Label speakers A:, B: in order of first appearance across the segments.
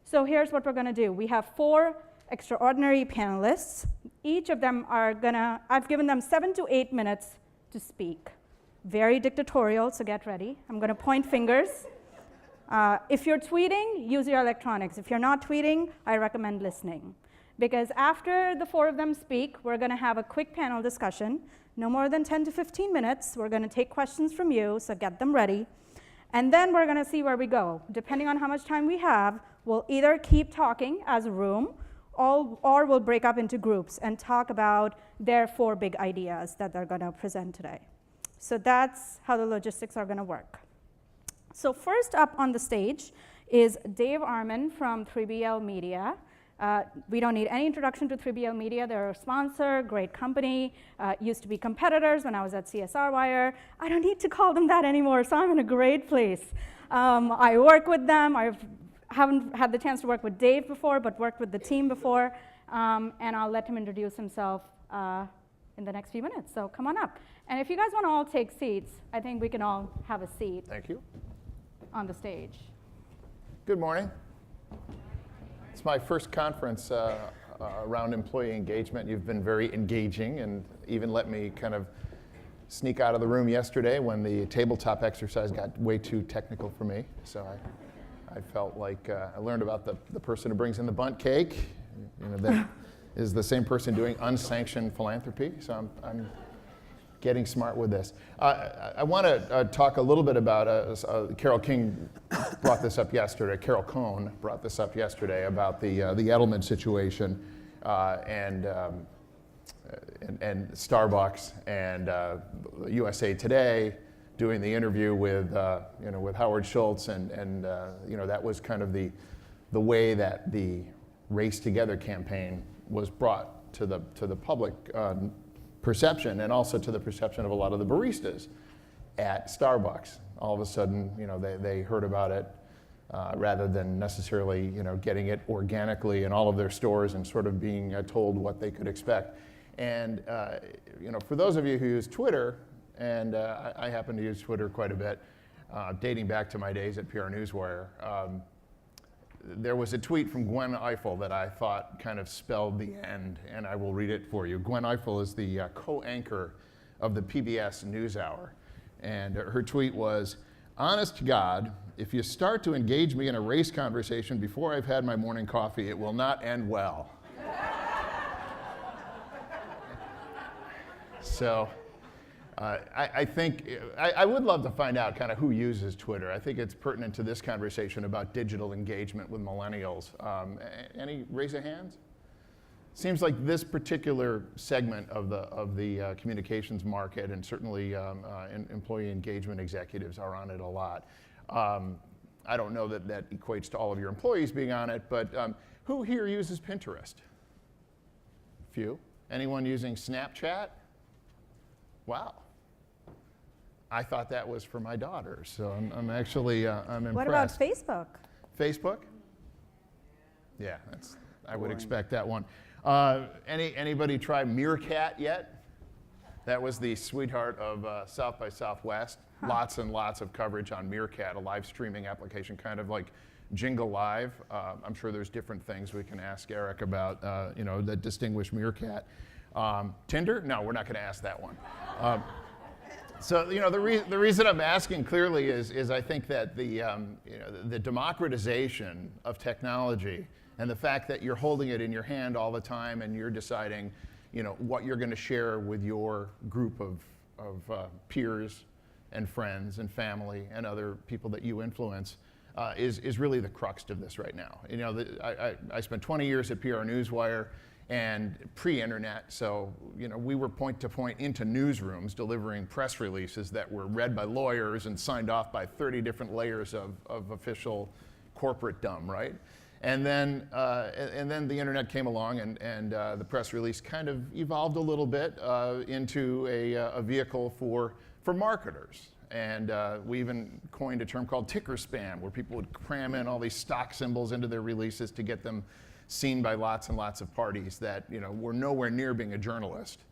A: So here's what we're going to do. We have 4 extraordinary panelists. Each of them are I've given them 7 to 8 minutes to speak. Very dictatorial, so get ready. I'm going to point fingers. If you're tweeting, use your electronics. If you're not tweeting, I recommend listening. Because after the 4 of them speak, we're going to have a quick panel discussion, no more than 10 to 15 minutes. We're going to take questions from you, so get them ready. And then we're going to see where we go. Depending on how much time we have, we'll either keep talking as a room, or we'll break up into groups and talk about their 4 big ideas that they're going to present today. So that's how the logistics are going to work. So first up on the stage is Dave Armon from 3BL Media. We don't need any introduction to 3BL Media. They're a sponsor, great company, used to be competitors when I was at CSR Wire. I don't need to call them that anymore, so I'm in a great place. I work with them. I haven't had the chance to work with Dave before, but worked with the team before, and I'll let him introduce himself in the next few minutes. So come on up. And if you guys want to all take seats, I think we can all have a seat.
B: Thank you.
A: On the stage.
B: Good morning. It's my first conference around employee engagement. You've been very engaging and even let me kind of sneak out of the room yesterday when the tabletop exercise got way too technical for me. So I felt like I learned about the person who brings in the bundt cake, that is the same person doing unsanctioned philanthropy. So I'm getting smart with this. I want to talk a little bit about, Carol King brought this up yesterday, Carol Cohn brought this up yesterday about the Edelman situation and Starbucks and USA Today doing the interview with with Howard Schultz and that was kind of the way that the Race Together campaign was brought to the public perception and also to the perception of a lot of the baristas at Starbucks. All of a sudden, they heard about it rather than necessarily, getting it organically in all of their stores and sort of being told what they could expect. And, for those of you who use Twitter, and I happen to use Twitter quite a bit, dating back to my days at PR Newswire, there was a tweet from Gwen Ifill that I thought kind of spelled the end, and I will read it for you. Gwen Ifill is the co-anchor of the PBS NewsHour, and her tweet was, "Honest to God, if you start to engage me in a race conversation before I've had my morning coffee, it will not end well." So I think I would love to find out kind of who uses Twitter. I think it's pertinent to this conversation about digital engagement with millennials. Any raise of hands? Seems like this particular segment of the communications market and certainly employee engagement executives are on it a lot. I don't know that equates to all of your employees being on it, but who here uses Pinterest? Few. Anyone using Snapchat? Wow. I thought that was for my daughter, so I'm actually I'm impressed.
A: What about Facebook?
B: Facebook? Yeah, I would expect that one. Anybody try Meerkat yet? That was the sweetheart of South by Southwest. Huh. Lots and lots of coverage on Meerkat, a live streaming application, kind of like Jingle Live. I'm sure there's different things we can ask Eric about, that distinguish Meerkat. Tinder? No, we're not going to ask that one. So the reason I'm asking clearly is I think that the democratization of technology and the fact that you're holding it in your hand all the time and you're deciding what you're going to share with your group of peers and friends and family and other people that you influence is really the crux of this right now. I spent 20 years at PR Newswire and pre-internet, so we were point to point into newsrooms delivering press releases that were read by lawyers and signed off by 30 different layers of official corporate dumb, right? And then the internet came along and the press release kind of evolved a little bit into a vehicle for marketers. And we even coined a term called ticker spam, where people would cram in all these stock symbols into their releases to get them seen by lots and lots of parties that were nowhere near being a journalist,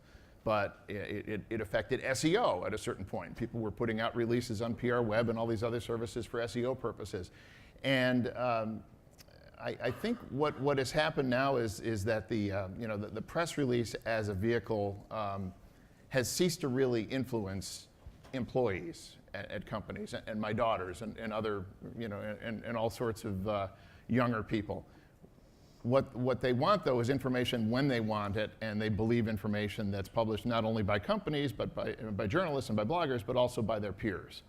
B: but it affected SEO at a certain point. People were putting out releases on PR Web and all these other services for SEO purposes. And I think what has happened now is that the press release as a vehicle has ceased to really influence employees at companies and my daughters and other, and all sorts of younger people. What they want, though, is information when they want it, and they believe information that's published not only by companies, but by journalists and by bloggers, but also by their peers.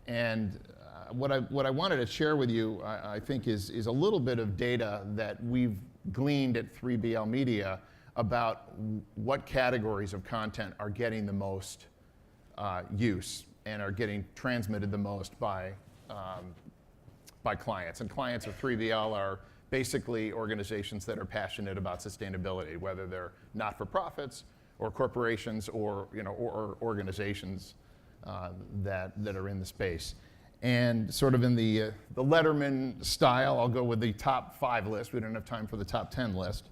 B: And what I wanted to share with you, I think, is a little bit of data that we've gleaned at 3BL Media about what categories of content are getting the most use and are getting transmitted the most by clients. And clients of 3BL are basically organizations that are passionate about sustainability, whether they're not-for-profits or corporations or organizations that are in the space. And sort of in the Letterman style, I'll go with the top 5 list. We don't have time for the top 10 list.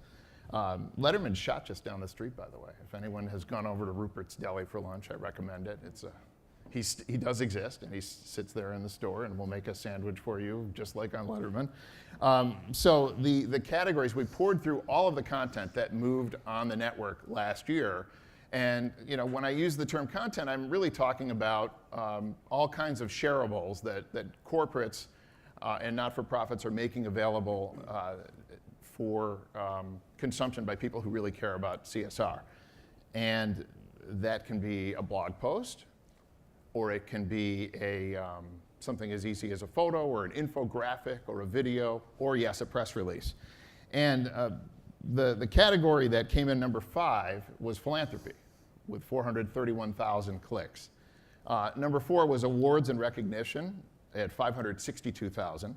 B: Letterman's shot just down the street, by the way. If anyone has gone over to Rupert's Deli for lunch, I recommend it. He does exist, and he sits there in the store, and will make a sandwich for you, just like on Letterman. So the categories, we poured through all of the content that moved on the network last year. And when I use the term content, I'm really talking about all kinds of shareables that corporates and not-for-profits are making available for consumption by people who really care about CSR. And that can be a blog post, or it can be something as easy as a photo or an infographic or a video, or yes, a press release. And the category that came in number 5 was philanthropy, with 431,000 clicks. Number 4 was awards and recognition at 562,000.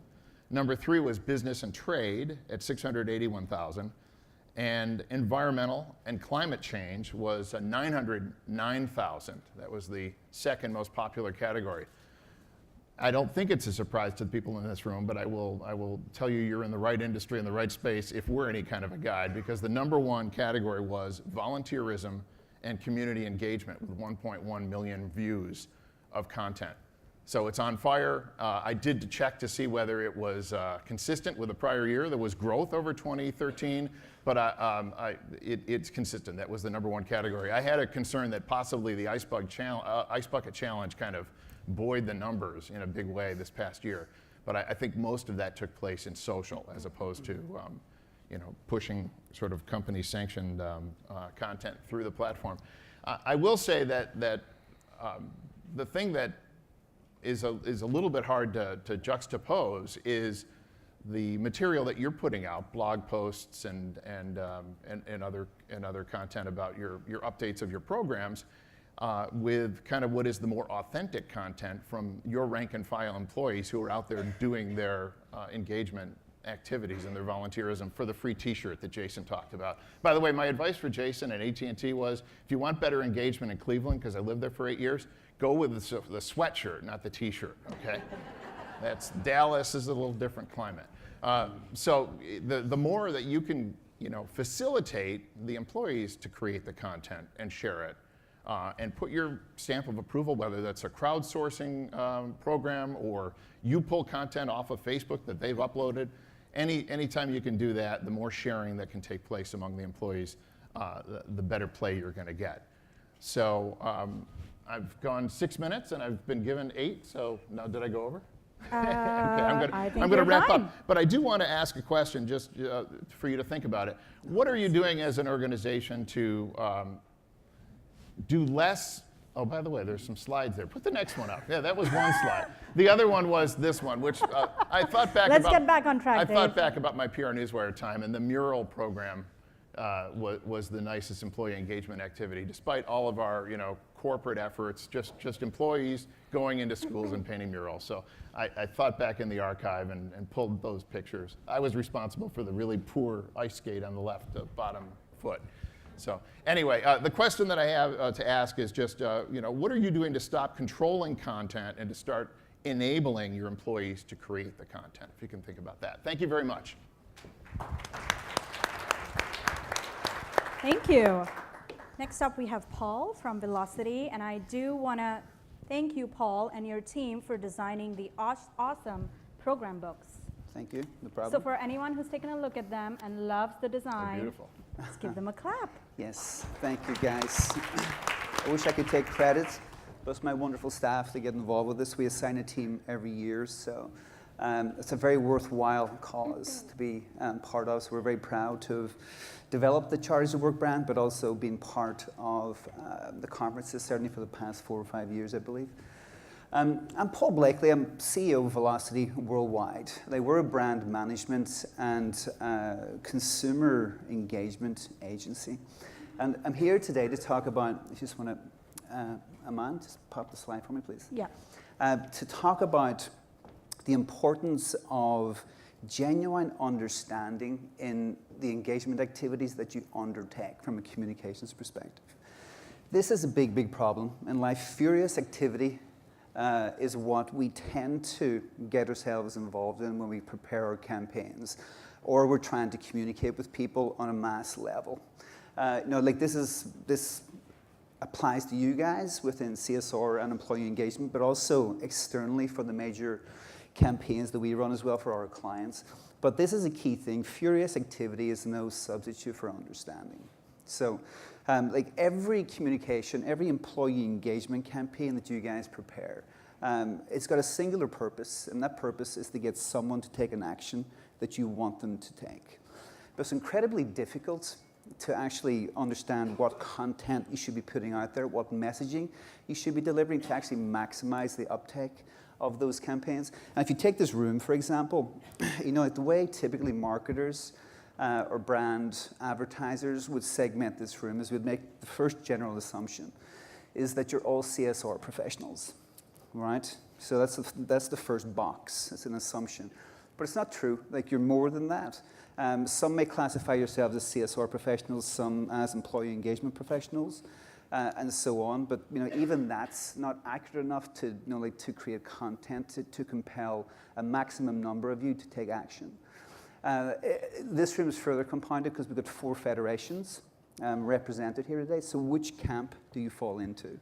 B: Number 3 was business and trade at 681,000. And environmental and climate change was 909,000. That was the second most popular category. I don't think it's a surprise to the people in this room, but I will tell you you're in the right industry, in the right space, if we're any kind of a guide, because the number 1 category was volunteerism and community engagement, with 1.1 million views of content. So it's on fire. I did check to see whether it was consistent with the prior year. There was growth over 2013, but it's consistent. That was the number 1 category. I had a concern that possibly the Ice Bucket Challenge kind of buoyed the numbers in a big way this past year. But I think most of that took place in social, as opposed to pushing sort of company-sanctioned content through the platform. I will say that the thing that is a little bit hard to juxtapose is the material that you're putting out, blog posts and other content about your updates of your programs, with kind of what is the more authentic content from your rank and file employees who are out there doing their engagement activities and their volunteerism for the free t-shirt that Jason talked about. By the way, my advice for Jason at AT&T was, if you want better engagement in Cleveland, because I lived there for 8 years, go with the sweatshirt, not the t-shirt, okay? Dallas is a little different climate. So the more that you can facilitate the employees to create the content and share it, and put your stamp of approval, whether that's a crowdsourcing program or you pull content off of Facebook that they've uploaded, anytime you can do that, the more sharing that can take place among the employees, the better play you're going to get. So I've gone 6 minutes and I've been given 8, so now did I go over? Okay, I'm going to wrap up. But I do want to ask a question just for you to think about it. What are you doing as an organization to do less? Oh, by the way, there's some slides there. Put the next one up. Yeah, that was one slide. The other one was this one, which I thought back
A: Let's get back on track,
B: I
A: Dave.
B: thought back about my PR Newswire time, and the mural program was the nicest employee engagement activity, despite all of our corporate efforts, just employees going into schools and painting murals. So I thought back in the archive and pulled those pictures. I was responsible for the really poor ice skate on the left bottom foot. So anyway, the question that I have to ask is just, what are you doing to stop controlling content and to start enabling your employees to create the content? If you can think about that. Thank you very much.
A: Thank you. Next up, we have Paul from Velocity, and I do want to thank you, Paul, and your team for designing the awesome program books.
C: Thank you. No
A: So
C: problem.
A: for anyone who's taken a look at them and loves the
B: They're
A: design,
B: beautiful.
A: let's give them a clap.
C: Yes, thank you, guys. I wish I could take credit, but it's my wonderful staff that get involved with this. We assign a team every year, so it's a very worthwhile cause to be part of. So we're very proud to have developed the Charters at Work brand, but also been part of the conferences, certainly for the past 4 or 5 years, I believe. I'm Paul Blakely. I'm CEO of Velocity Worldwide. We're a brand management and consumer engagement agency. And I'm here today to talk about, I just want to, Aman, just pop the slide for me, please.
A: Yeah.
C: To talk about the importance of genuine understanding in the engagement activities that you undertake from a communications perspective. This is a big, big problem in life. Furious activity is what we tend to get ourselves involved in when we prepare our campaigns, or we're trying to communicate with people on a mass level. This applies to you guys within CSR and employee engagement, but also externally for the major campaigns that we run as well for our clients. But this is a key thing. Furious activity is no substitute for understanding. So every communication, every employee engagement campaign that you guys prepare, it's got a singular purpose, and that purpose is to get someone to take an action that you want them to take. But it's incredibly difficult to actually understand what content you should be putting out there, what messaging you should be delivering to actually maximize the uptake of those campaigns. And if you take this room, for example, the way typically marketers or brand advertisers would segment this room is we'd make the first general assumption is that you're all CSR professionals, right? So that's the first box. It's an assumption. But it's not true. You're more than that. Some may classify yourselves as CSR professionals, some as employee engagement professionals, and so on. But even that's not accurate enough to to create content to compel a maximum number of you to take action. This room is further compounded because we've got 4 federations represented here today. So which camp do you fall into?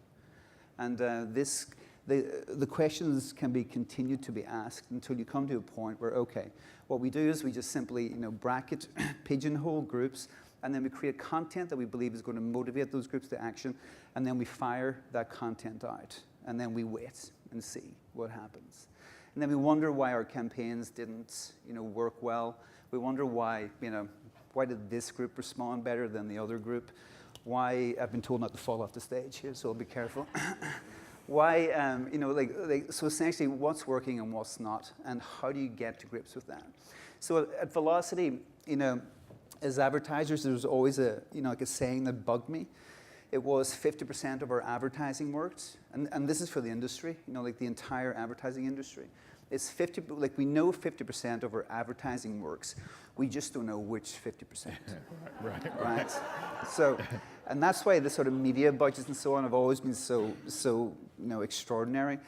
C: And the questions can be continued to be asked until you come to a point where, okay, what we do is we just simply bracket, pigeonhole groups, and then we create content that we believe is going to motivate those groups to action, and then we fire that content out, and then we wait and see what happens. And then we wonder why our campaigns didn't work well. We wonder why did this group respond better than the other group? Why, I've been told not to fall off the stage here, so I'll be careful. Why, so essentially what's working and what's not, and how do you get to grips with that? So at Velocity, as advertisers, there was always a saying that bugged me. It was 50% of our advertising worked, and this is for the industry, the entire advertising industry. It's 50, we know 50% of our advertising works. We just don't know which 50%. Right? So, and that's why the sort of media budgets and so on have always been so extraordinary.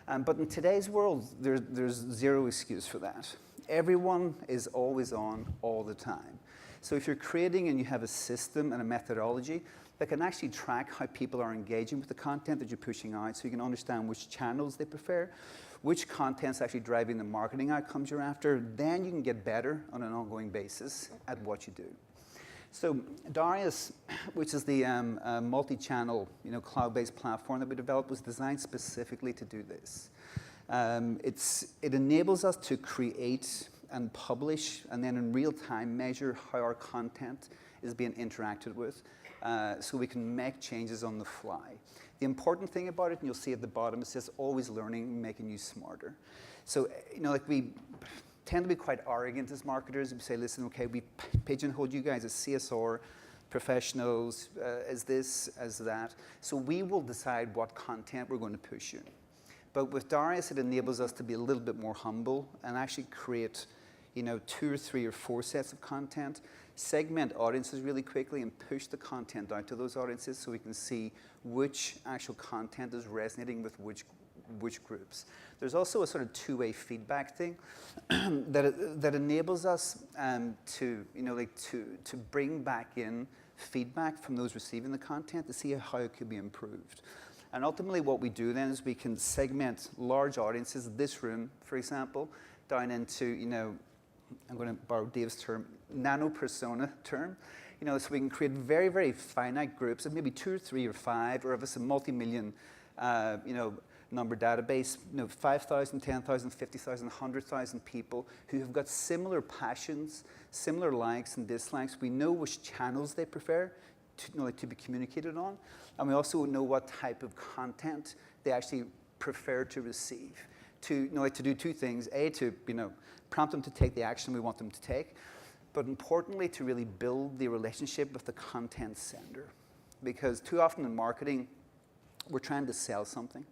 C: But in today's world, there's zero excuse for that. Everyone is always on all the time. So if you're creating and you have a system and a methodology that can actually track how people are engaging with the content that you're pushing out, so you can understand which channels they prefer, which content's actually driving the marketing outcomes you're after, then you can get better on an ongoing basis at what you do. So Darius, which is the multi-channel cloud-based platform that we developed, was designed specifically to do this. It enables us to create and publish and then in real time measure how our content is being interacted with so we can make changes on the fly. The important thing about it, and you'll see at the bottom, it says always learning, making you smarter. So, we tend to be quite arrogant as marketers. We say, listen, okay, we pigeonholed you guys as CSR professionals, as this, as that. So we will decide what content we're going to push you. But with Darius, it enables us to be a little bit more humble and actually create 2 or 3 or 4 sets of content, segment audiences really quickly and push the content out to those audiences so we can see which actual content is resonating with which groups. There's also a sort of 2-way feedback thing that enables us to bring back in feedback from those receiving the content to see how it could be improved. And ultimately what we do then is we can segment large audiences, this room, for example, down into I'm going to borrow Dave's term, nano-persona term. So we can create very, very finite groups of maybe 2 or 3 or 5, or if it's a multi-million, number database, 5,000, 10,000, 50,000, 100,000 people who have got similar passions, similar likes and dislikes. We know which channels they prefer to be communicated on, and we also know what type of content they actually prefer to receive. To do 2 things: A, to prompt them to take the action we want them to take, but importantly, to really build the relationship with the content sender. Because too often in marketing, we're trying to sell something.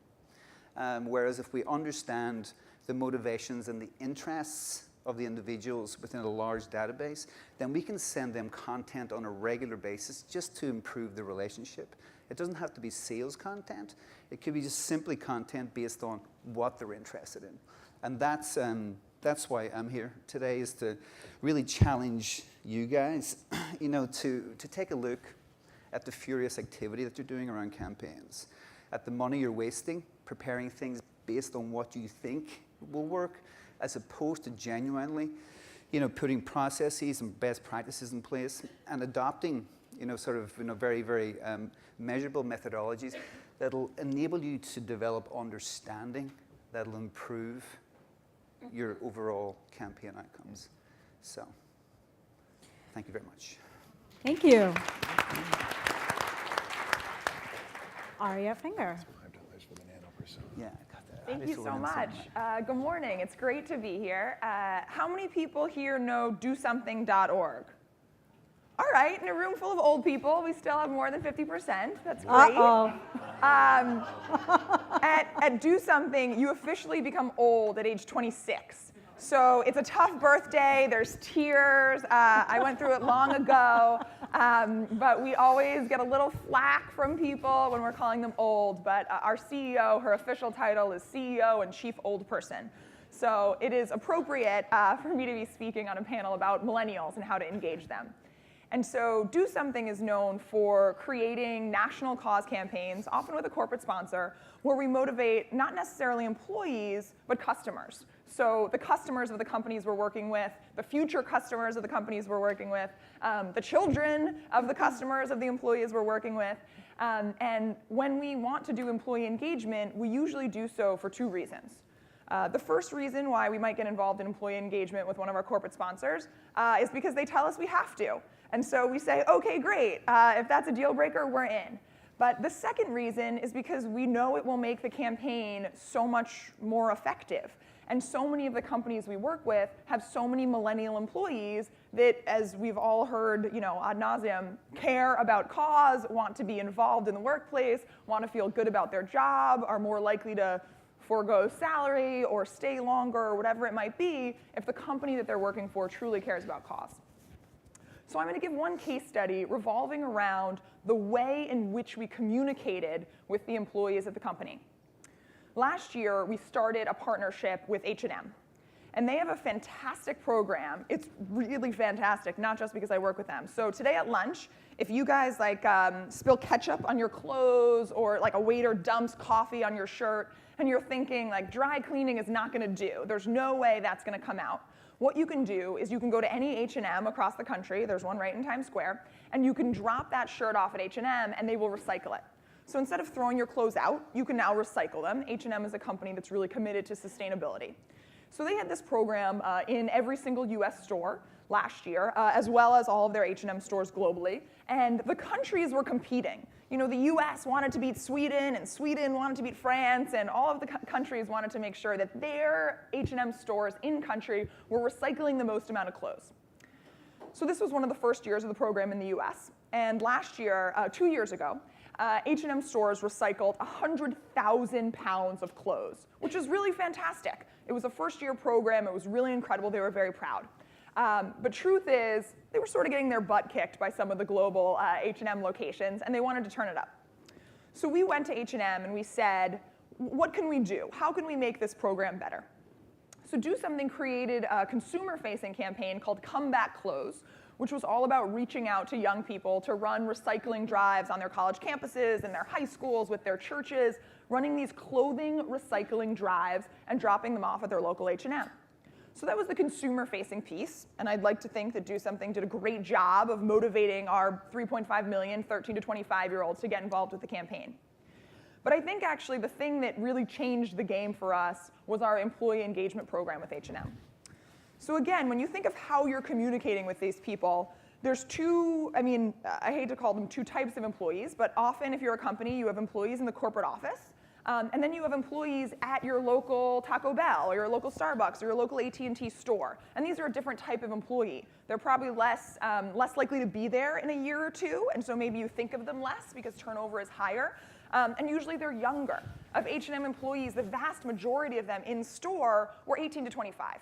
C: Whereas if we understand the motivations and the interests of the individuals within a large database, then we can send them content on a regular basis just to improve the relationship. It doesn't have to be sales content. It could be just simply content based on what they're interested in. And that's why I'm here today, is to really challenge you guys, to take a look at the furious activity that you're doing around campaigns, at the money you're wasting preparing things based on what you think will work, as opposed to genuinely, putting processes and best practices in place and adopting, very, very measurable methodologies that'll enable you to develop understanding that'll improve your overall campaign outcomes. So, thank you very much.
A: Thank you. Aria Finger.
B: $5 for the nano-persona.
C: Yeah, I got that.
D: Thank you so much. Good morning. It's great to be here. How many people here know DoSomething.org? All right, in a room full of old people, we still have more than 50%. That's great.
A: Uh-oh.
D: At Do Something, you officially become old at age 26. So it's a tough birthday. There's tears. I went through it long ago. But we always get a little flack from people when we're calling them old. But our CEO, her official title is CEO and Chief Old Person. So it is appropriate for me to be speaking on a panel about millennials and how to engage them. And so Do Something is known for creating national cause campaigns, often with a corporate sponsor, where we motivate not necessarily employees, but customers. So the customers of the companies we're working with, the future customers of the companies we're working with, the children of the customers of the employees we're working with. And when we want to do employee engagement, we usually do so for 2 reasons. The first reason why we might get involved in employee engagement with one of our corporate sponsors is because they tell us we have to. And so we say, okay, great. If that's a deal breaker, we're in. But the second reason is because we know it will make the campaign so much more effective. And so many of the companies we work with have so many millennial employees that, as we've all heard, ad nauseum, care about cause, want to be involved in the workplace, want to feel good about their job, are more likely to forego salary or stay longer or whatever it might be if the company that they're working for truly cares about cause. So I'm going to give one case study revolving around the way in which we communicated with the employees at the company. Last year, we started a partnership with H&M. And they have a fantastic program. It's really fantastic, not just because I work with them. So today at lunch, if you guys spill ketchup on your clothes, or a waiter dumps coffee on your shirt, and you're thinking dry cleaning is not going to do, there's no way that's going to come out. What you can do is you can go to any H&M across the country, there's one right in Times Square, and you can drop that shirt off at H&M and they will recycle it. So instead of throwing your clothes out, you can now recycle them. H&M is a company that's really committed to sustainability. So they had this program in every single US store last year, as well as all of their H&M stores globally, and the countries were competing. The US wanted to beat Sweden, and Sweden wanted to beat France, and all of the countries wanted to make sure that their H&M stores in country were recycling the most amount of clothes. So this was one of the first years of the program in the US. And last year, 2 years ago, H&M stores recycled 100,000 pounds of clothes, which is really fantastic. It was a first-year program. It was really incredible. They were very proud. But truth is, they were sort of getting their butt kicked by some of the global H&M locations, and they wanted to turn it up. So we went to H&M and we said, what can we do? How can we make this program better? So Do Something created a consumer-facing campaign called Come Back Clothes, which was all about reaching out to young people to run recycling drives on their college campuses and their high schools with their churches, running these clothing recycling drives and dropping them off at their local H&M. So that was the consumer-facing piece, and I'd like to think that Do Something did a great job of motivating our 3.5 million 13 to 25-year-olds to get involved with the campaign. But I think actually the thing that really changed the game for us was our employee engagement program with H&M. So again, when you think of how you're communicating with these people, there's two, I hate to call them two types of employees, but often if you're a company, you have employees in the corporate office, and then you have employees at your local Taco Bell or your local Starbucks or your local AT&T store. And these are a different type of employee. They're probably less likely to be there in a year or two, and so maybe you think of them less because turnover is higher. And usually they're younger. Of H&M employees, the vast majority of them in store were 18 to 25.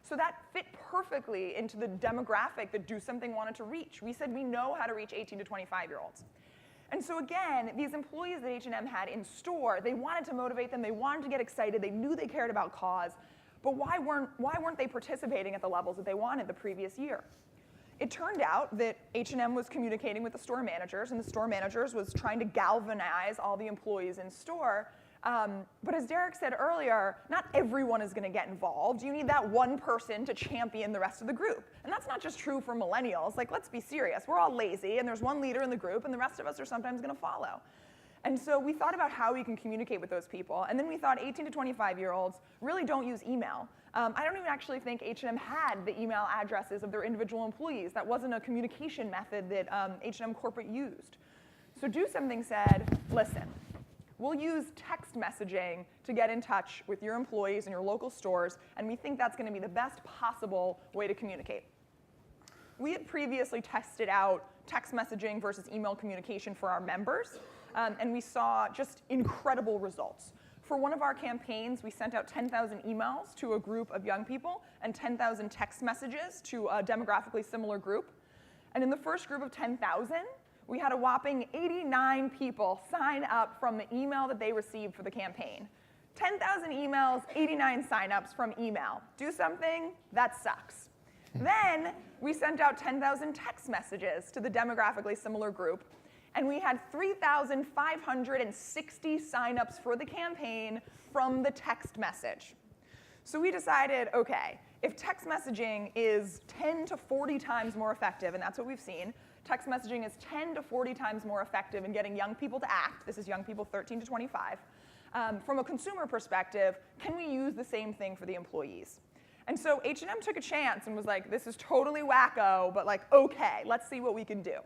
D: So that fit perfectly into the demographic that Do Something wanted to reach. We said we know how to reach 18 to 25-year-olds. And so again, these employees that H&M had in store, they wanted to motivate them, they wanted to get excited, they knew they cared about cause, but why weren't they participating at the levels that they wanted the previous year? It turned out that H&M was communicating with the store managers, and the store managers was trying to galvanize all the employees in store. But as Derek said earlier, not everyone is going to get involved. You need that one person to champion the rest of the group. And that's not just true for millennials. Like, let's be serious. We're all lazy, and there's one leader in the group, and the rest of us are sometimes going to follow. And so we thought about how we can communicate with those people. And then we thought 18 to 25-year-olds really don't use email. I don't even actually think H&M had the email addresses of their individual employees. That wasn't a communication method that H&M corporate used. So Do Something said, listen, we'll use text messaging to get in touch with your employees in your local stores, and we think that's going to be the best possible way to communicate. We had previously tested out text messaging versus email communication for our members, and we saw just incredible results. For one of our campaigns, we sent out 10,000 emails to a group of young people and 10,000 text messages to a demographically similar group. And in the first group of 10,000, we had a whopping 89 people sign up from the email that they received for the campaign. 10,000 emails, 89 signups from email. Do Something? That sucks. Then we sent out 10,000 text messages to the demographically similar group, and we had 3,560 signups for the campaign from the text message. So we decided, okay, if text messaging is 10 to 40 times more effective, and that's what we've seen, text messaging is 10 to 40 times more effective in getting young people to act. This is young people 13 to 25. From a consumer perspective, can we use the same thing for the employees? And so H&M took a chance and was like, this is totally wacko, but like, okay, let's see what we can do.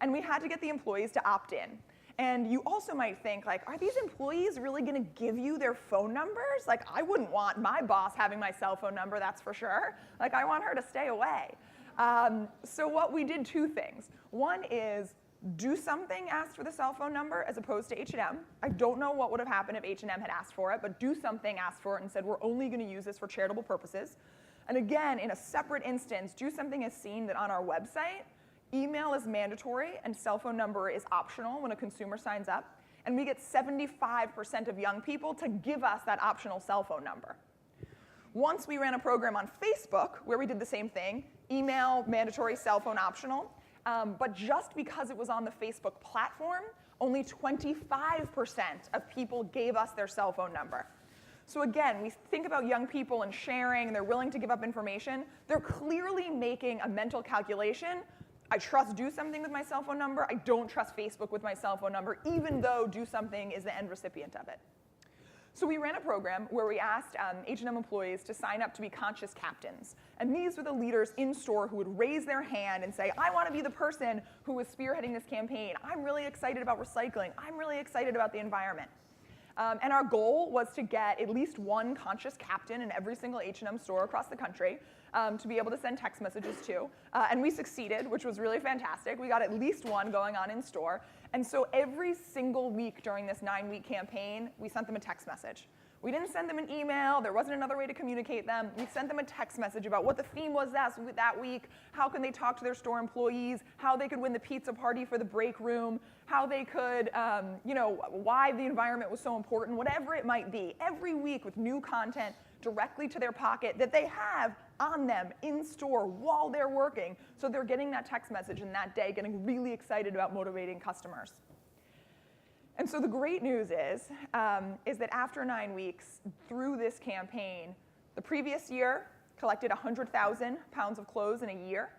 D: And we had to get the employees to opt in. And you also might think, like, are these employees really going to give you their phone numbers? Like, I wouldn't want my boss having my cell phone number, that's for sure. Like, I want her to stay away. So what we did, two things. One is Do Something asked for the cell phone number as opposed to H&M. I don't know what would have happened if H&M had asked for it, but Do Something asked for it and said, we're only going to use this for charitable purposes. And again, in a separate instance, Do Something has seen that on our website, email is mandatory and cell phone number is optional when a consumer signs up. And we get 75% of young people to give us that optional cell phone number. Once we ran a program on Facebook where we did the same thing, email mandatory, cell phone optional. But just because it was on the Facebook platform, only 25% of people gave us their cell phone number. So again, we think about young people and sharing, and they're willing to give up information. They're clearly making a mental calculation. I trust Do Something with my cell phone number. I don't trust Facebook with my cell phone number, even though Do Something is the end recipient of it. So we ran a program where we asked H&M employees to sign up to be conscious captains. And these were the leaders in store who would raise their hand and say, I want to be the person who is spearheading this campaign. I'm really excited about recycling. I'm really excited about the environment. And our goal was to get at least one conscious captain in every single H&M store across the country to be able to send text messages to. And we succeeded, which was really fantastic. We got at least one going on in store. And so every single week during this 9-week campaign, we sent them a text message. We didn't send them an email. There wasn't another way to communicate them. We sent them a text message about what the theme was that week, how can they talk to their store employees, how they could win the pizza party for the break room, how they could, why the environment was so important, whatever it might be. Every week with new content directly to their pocket that they have on them in store while they're working. So they're getting that text message in that day, getting really excited about motivating customers. And so the great news is that after 9 weeks through this campaign, the previous year, collected 100,000 pounds of clothes in a year.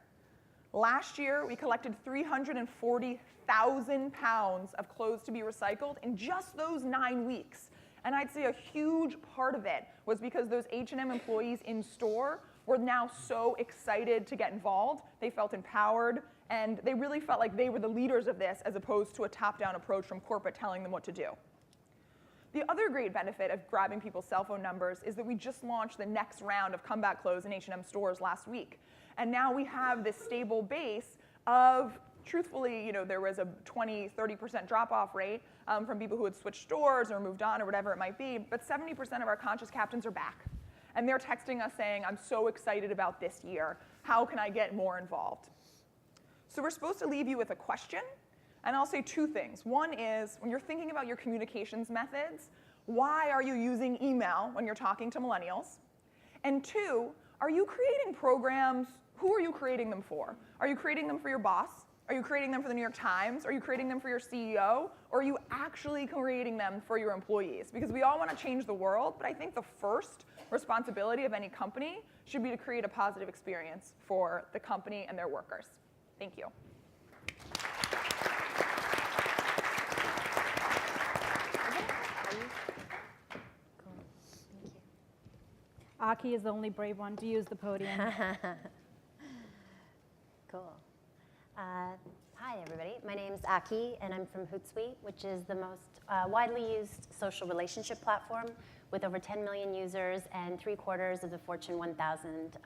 D: Last year, we collected 340,000 pounds of clothes to be recycled in just those 9 weeks. And I'd say a huge part of it was because those H&M employees in store were now so excited to get involved. They felt empowered, and they really felt like they were the leaders of this as opposed to a top-down approach from corporate telling them what to do. The other great benefit of grabbing people's cell phone numbers is that we just launched the next round of comeback clothes in H&M stores last week. And now we have this stable base of, truthfully, there was a 20-30% drop-off rate from people who had switched stores or moved on or whatever it might be, but 70% of our conscious captains are back. And they're texting us saying, I'm so excited about this year. How can I get more involved? So we're supposed to leave you with a question, and I'll say 2 things. One is, when you're thinking about your communications methods, why are you using email when you're talking to millennials? And 2, are you creating programs? Who are you creating them for? Are you creating them for your boss? Are you creating them for the New York Times? Are you creating them for your CEO? Or are you actually creating them for your employees? Because we all want to change the world, but I think the first responsibility of any company should be to create a positive experience for the company and their workers. Thank you.
A: Aki is the only brave one to use the podium.
E: Cool. Hi, everybody. My name is Aki, and I'm from Hootsuite, which is the most widely used social relationship platform with over 10 million users and 3/4 of the Fortune 1000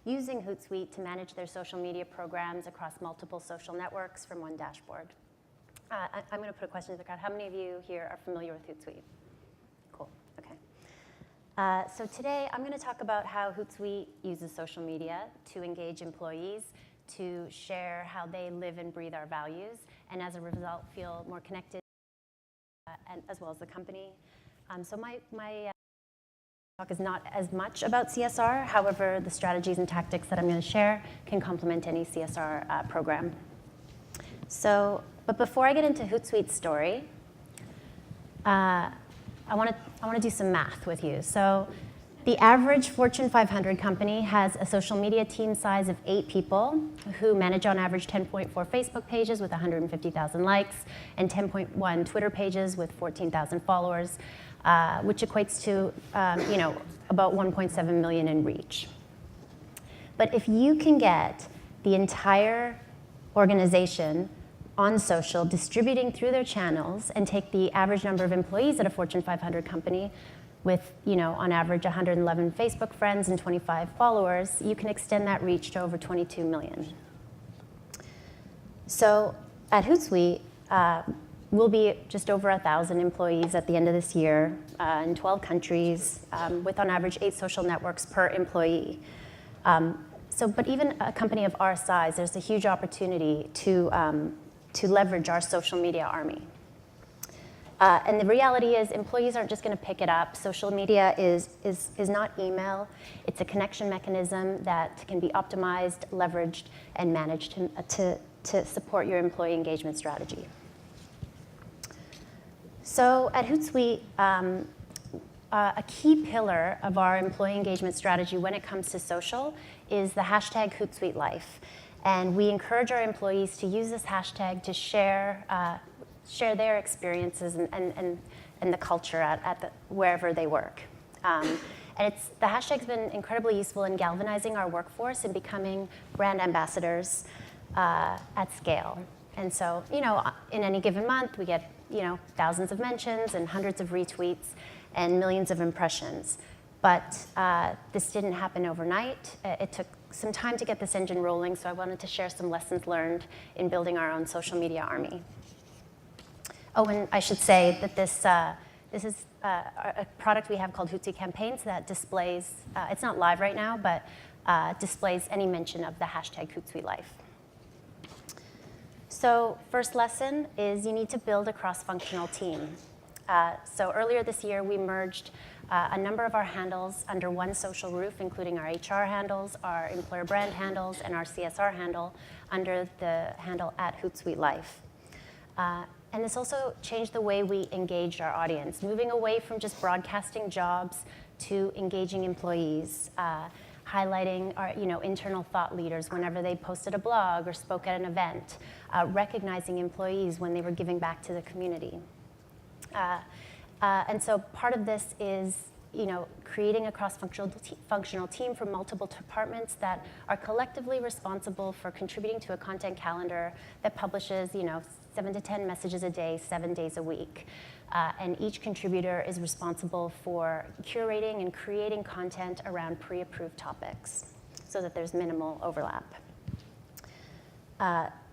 E: using Hootsuite to manage their social media programs across multiple social networks from one dashboard. I'm going to put a question to the crowd. How many of you here are familiar with Hootsuite? Cool. Okay. So today, I'm going to talk about how Hootsuite uses social media to engage employees, to share how they live and breathe our values, and as a result, feel more connected, and as well as the company. So my talk is not as much about CSR. However, the strategies and tactics that I'm going to share can complement any CSR program. So, but before I get into Hootsuite's story, I want to do some math with you. So the average Fortune 500 company has a social media team size of 8 people who manage on average 10.4 Facebook pages with 150,000 likes and 10.1 Twitter pages with 14,000 followers, which equates to about 1.7 million in reach. But if you can get the entire organization on social, distributing through their channels, and take the average number of employees at a Fortune 500 company with, on average, 111 Facebook friends and 25 followers, you can extend that reach to over 22 million. So at Hootsuite, we'll be just over 1,000 employees at the end of this year in 12 countries, with on average 8 social networks per employee. But even a company of our size, there's a huge opportunity to leverage our social media army. And the reality is employees aren't just going to pick it up. Social media is not email. It's a connection mechanism that can be optimized, leveraged, and managed to support your employee engagement strategy. So at Hootsuite, a key pillar of our employee engagement strategy when it comes to social is the hashtag Hootsuite Life. And we encourage our employees to use this hashtag to share their experiences and the culture at wherever they work. And the hashtag's been incredibly useful in galvanizing our workforce and becoming brand ambassadors at scale. And so, in any given month, we get, thousands of mentions and hundreds of retweets and millions of impressions. But this didn't happen overnight. It took some time to get this engine rolling, so I wanted to share some lessons learned in building our own social media army. Oh, and I should say that this is a product we have called Hootsuite Campaigns that displays, it's not live right now, but displays any mention of the hashtag Hootsuite Life. So first lesson is you need to build a cross-functional team. So earlier this year, we merged a number of our handles under one social roof, including our HR handles, our employer brand handles, and our CSR handle under the handle @HootsuiteLife. And this also changed the way we engaged our audience, moving away from just broadcasting jobs to engaging employees. highlighting our internal thought leaders whenever they posted a blog or spoke at an event, recognizing employees when they were giving back to the community. And so part of this is creating a cross-functional team from multiple departments that are collectively responsible for contributing to a content calendar that publishes 7 to 10 messages a day, 7 days a week. And each contributor is responsible for curating and creating content around pre-approved topics so that there's minimal overlap.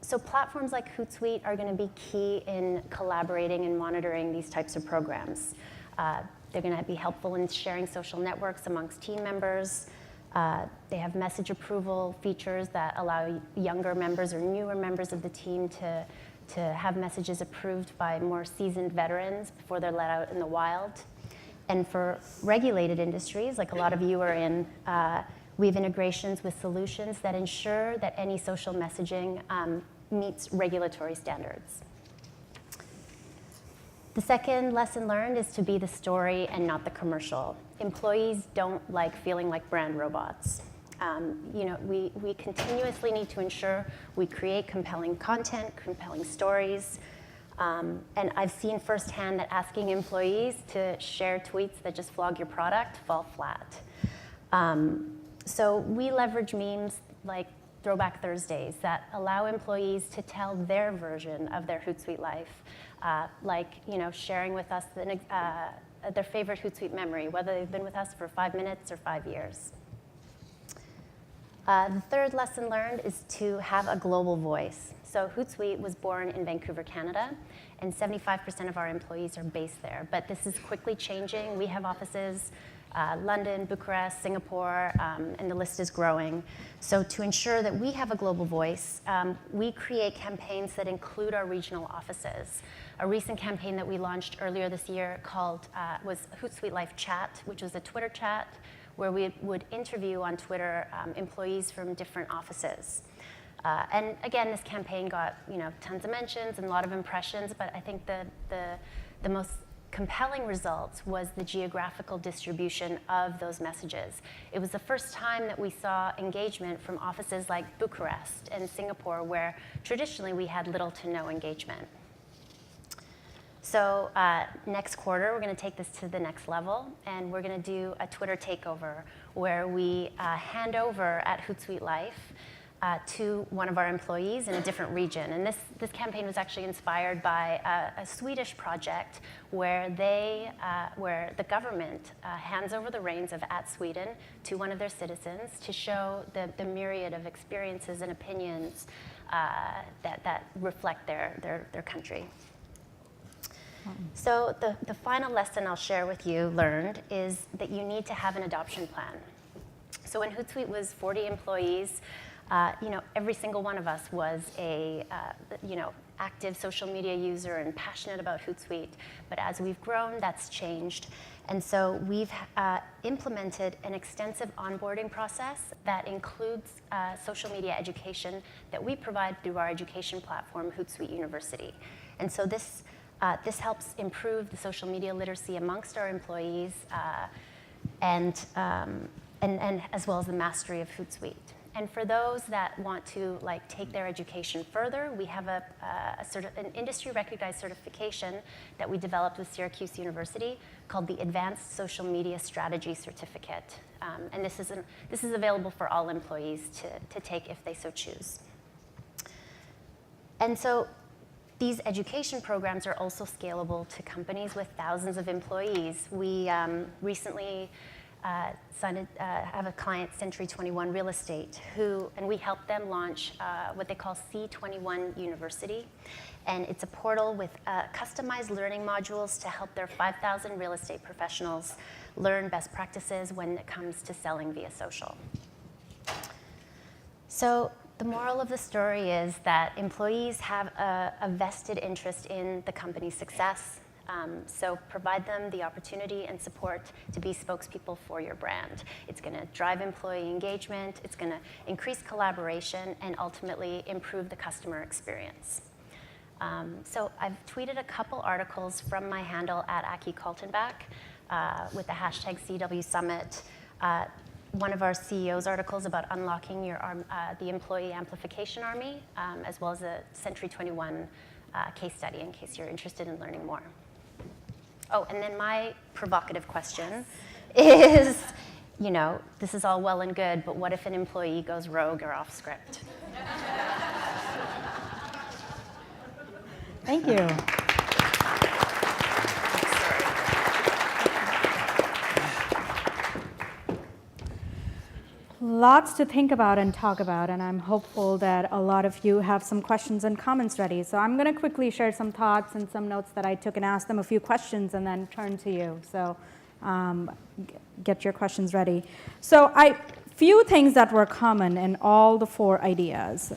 E: So platforms like Hootsuite are going to be key in collaborating and monitoring these types of programs. They're going to be helpful in sharing social networks amongst team members. They have message approval features that allow younger members or newer members of the team to have messages approved by more seasoned veterans before they're let out in the wild. And for regulated industries, like a lot of you are in, we have integrations with solutions that ensure that any social messaging meets regulatory standards. The second lesson learned is to be the story and not the commercial. Employees don't like feeling like brand robots. We continuously need to ensure we create compelling content, compelling stories. And I've seen firsthand that asking employees to share tweets that just flog your product fall flat. So we leverage memes like Throwback Thursdays that allow employees to tell their version of their Hootsuite life, sharing with us their favorite Hootsuite memory, whether they've been with us for 5 minutes or 5 years. The third lesson learned is to have a global voice. So Hootsuite was born in Vancouver, Canada, and 75% of our employees are based there. But this is quickly changing. We have offices London, Bucharest, Singapore, and the list is growing. So to ensure that we have a global voice, we create campaigns that include our regional offices. A recent campaign that we launched earlier this year was Hootsuite Life Chat, which was a Twitter chat where we would interview on Twitter employees from different offices. And again, this campaign got tons of mentions and a lot of impressions, but I think the most compelling results was the geographical distribution of those messages. It was the first time that we saw engagement from offices like Bucharest and Singapore, where traditionally we had little to no engagement. So next quarter, we're going to take this to the next level, and we're going to do a Twitter takeover where we hand over at Hootsuite Life to one of our employees in a different region. And this campaign was actually inspired by a Swedish project where the government hands over the reins of @Sweden to one of their citizens to show the myriad of experiences and opinions that reflect their country. So the final lesson I'll share with you learned is that you need to have an adoption plan. So when Hootsuite was 40 employees, every single one of us was a active social media user and passionate about Hootsuite. But as we've grown, that's changed. And so we've implemented an extensive onboarding process that includes social media education that we provide through our education platform, Hootsuite University. And so this helps improve the social media literacy amongst our employees and as well as the mastery of Hootsuite. And for those that want to take their education further, we have an industry-recognized certification that we developed with Syracuse University called the Advanced Social Media Strategy Certificate. And this is available for all employees to take if they so choose. And so these education programs are also scalable to companies with thousands of employees. We recently have a client, Century 21 Real Estate, and we helped them launch what they call C21 University. And it's a portal with customized learning modules to help their 5,000 real estate professionals learn best practices when it comes to selling via social. So the moral of the story is that employees have a vested interest in the company's success. So provide them the opportunity and support to be spokespeople for your brand. It's going to drive employee engagement, it's going to increase collaboration, and ultimately improve the customer experience. So I've tweeted a couple articles from my handle @Aki Kaltenbach with the hashtag CW Summit. one of our CEO's articles about unlocking the employee amplification army, as well as a Century 21 case study in case you're interested in learning more. Oh, and then my provocative question is, this is all well and good, but what if an employee goes rogue or off script?
A: Thank you. Lots to think about and talk about, and I'm hopeful that a lot of you have some questions and comments ready. So I'm going to quickly share some thoughts and some notes that I took and ask them a few questions and then turn to you. So get your questions ready. So few things that were common in all the 4 ideas.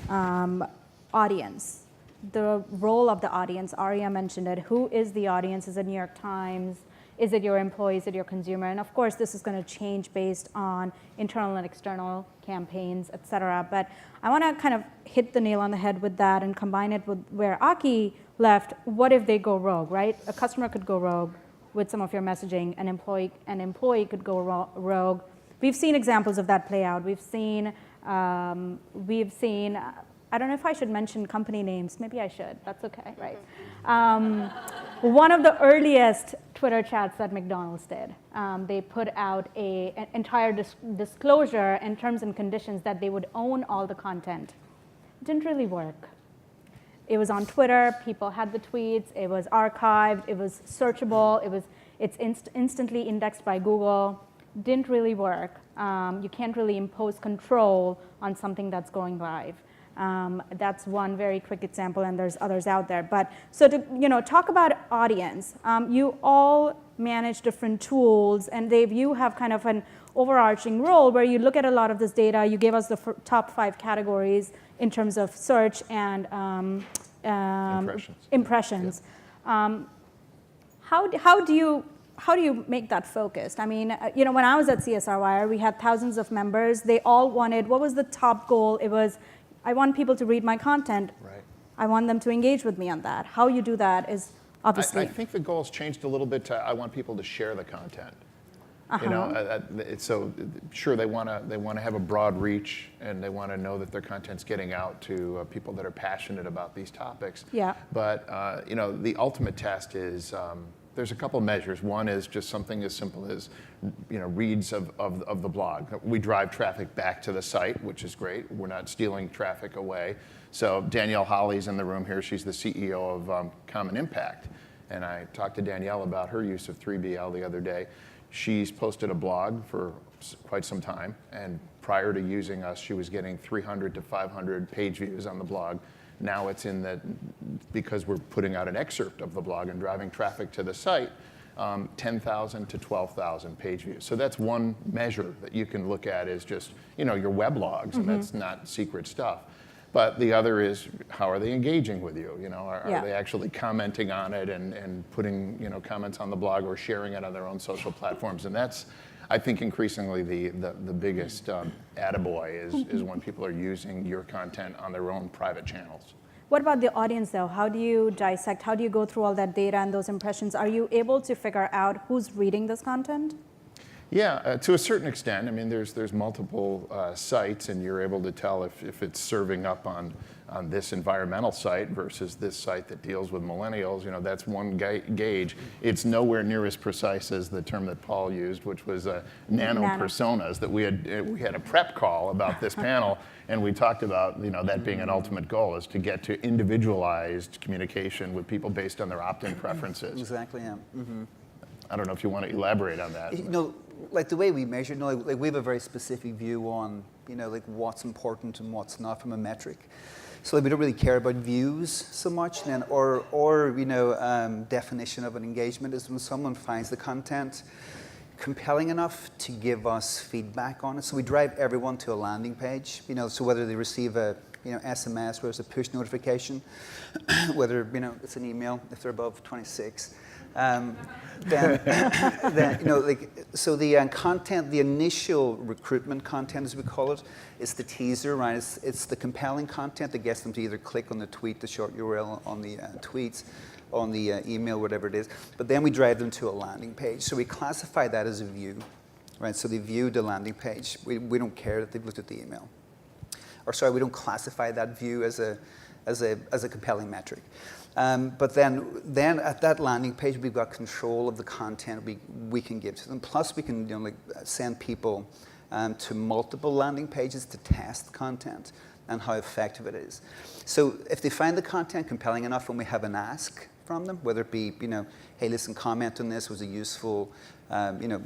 A: Audience, the role of the audience. Aria mentioned it. Who is the audience? Is it New York Times? Is it your employee? Is it your consumer? And of course, this is going to change based on internal and external campaigns, et cetera. But I want to kind of hit the nail on the head with that and combine it with where Aki left. What if they go rogue, right? A customer could go rogue with some of your messaging. An employee could go rogue. We've seen examples of that play out. We've seen, I don't know if I should mention company names. Maybe I should. That's okay, right? One of the earliest Twitter chats that McDonald's did, they put out an entire disclosure in terms and conditions that they would own all the content. It didn't really work. It was on Twitter. People had the tweets. It was archived. It was searchable. It's instantly indexed by Google. Didn't really work. You can't really impose control on something that's going live. That's one very quick example, and there's others out there. But so to talk about audience, you all manage different tools, and Dave, you have kind of an overarching role where you look at a lot of this data. You gave us the top 5 categories in terms of search and impressions.
B: Yeah.
A: How do you make that focused? I mean, when I was at CSR Wire, we had thousands of members. They all wanted, what was the top goal? It was, I want people to read my content.
B: Right.
A: I want them to engage with me on that. How you do that is obviously.
B: I think the goal's changed a little bit to I want people to share the content. So sure, they want to have a broad reach, and they want to know that their content's getting out to people that are passionate about these topics.
A: Yeah.
B: But the ultimate test is there's a couple measures. One is just something as simple as reads of the blog. We drive traffic back to the site, which is great. We're not stealing traffic away. So Danielle Holly's in the room here. She's the CEO of Common Impact. And I talked to Danielle about her use of 3BL the other day. She's posted a blog for quite some time, and prior to using us, she was getting 300 to 500 page views on the blog. Now it's in that, because we're putting out an excerpt of the blog and driving traffic to the site, 10,000 to 12,000 page views. So that's one measure that you can look at is just, your web logs, and that's not secret stuff. But the other is, how are they engaging with you? Are they actually commenting on it and putting comments on the blog or sharing it on their own social platforms? And that's, I think, increasingly the biggest attaboy is when people are using your content on their own private channels.
A: What about the audience, though? How do you dissect? How do you go through all that data and those impressions? Are you able to figure out who's reading this content?
B: Yeah, to a certain extent. I mean, there's multiple sites, and you're able to tell if it's serving up on this environmental site versus this site that deals with millennials. That's one gauge. It's nowhere near as precise as the term that Paul used, which was nano personas. That we had a prep call about this panel, and we talked about that being an ultimate goal, is to get to individualized communication with people based on their opt-in preferences.
C: Exactly. Yeah. Mm-hmm.
B: I don't know if you want to elaborate on that.
C: Like the way we measure, like we have a very specific view on, like what's important and what's not from a metric. So we don't really care about views so much, or definition of an engagement is when someone finds the content compelling enough to give us feedback on it. So we drive everyone to a landing page, so whether they receive a SMS, whether it's a push notification, whether it's an email if they're above 26. So the content, the initial recruitment content, as we call it, is the teaser, right? It's the compelling content that gets them to either click on the tweet, the short URL on the tweets, on the email, whatever it is. But then we drive them to a landing page. So we classify that as a view. right? So they viewed the landing page. We don't care that they've looked at the email. Or sorry, we don't classify that view as a compelling metric. But then at that landing page, we've got control of the content we can give to them. Plus, we can send people to multiple landing pages to test content and how effective it is. So if they find the content compelling enough when we have an ask from them, whether it be, hey, listen, comment on this, was it useful,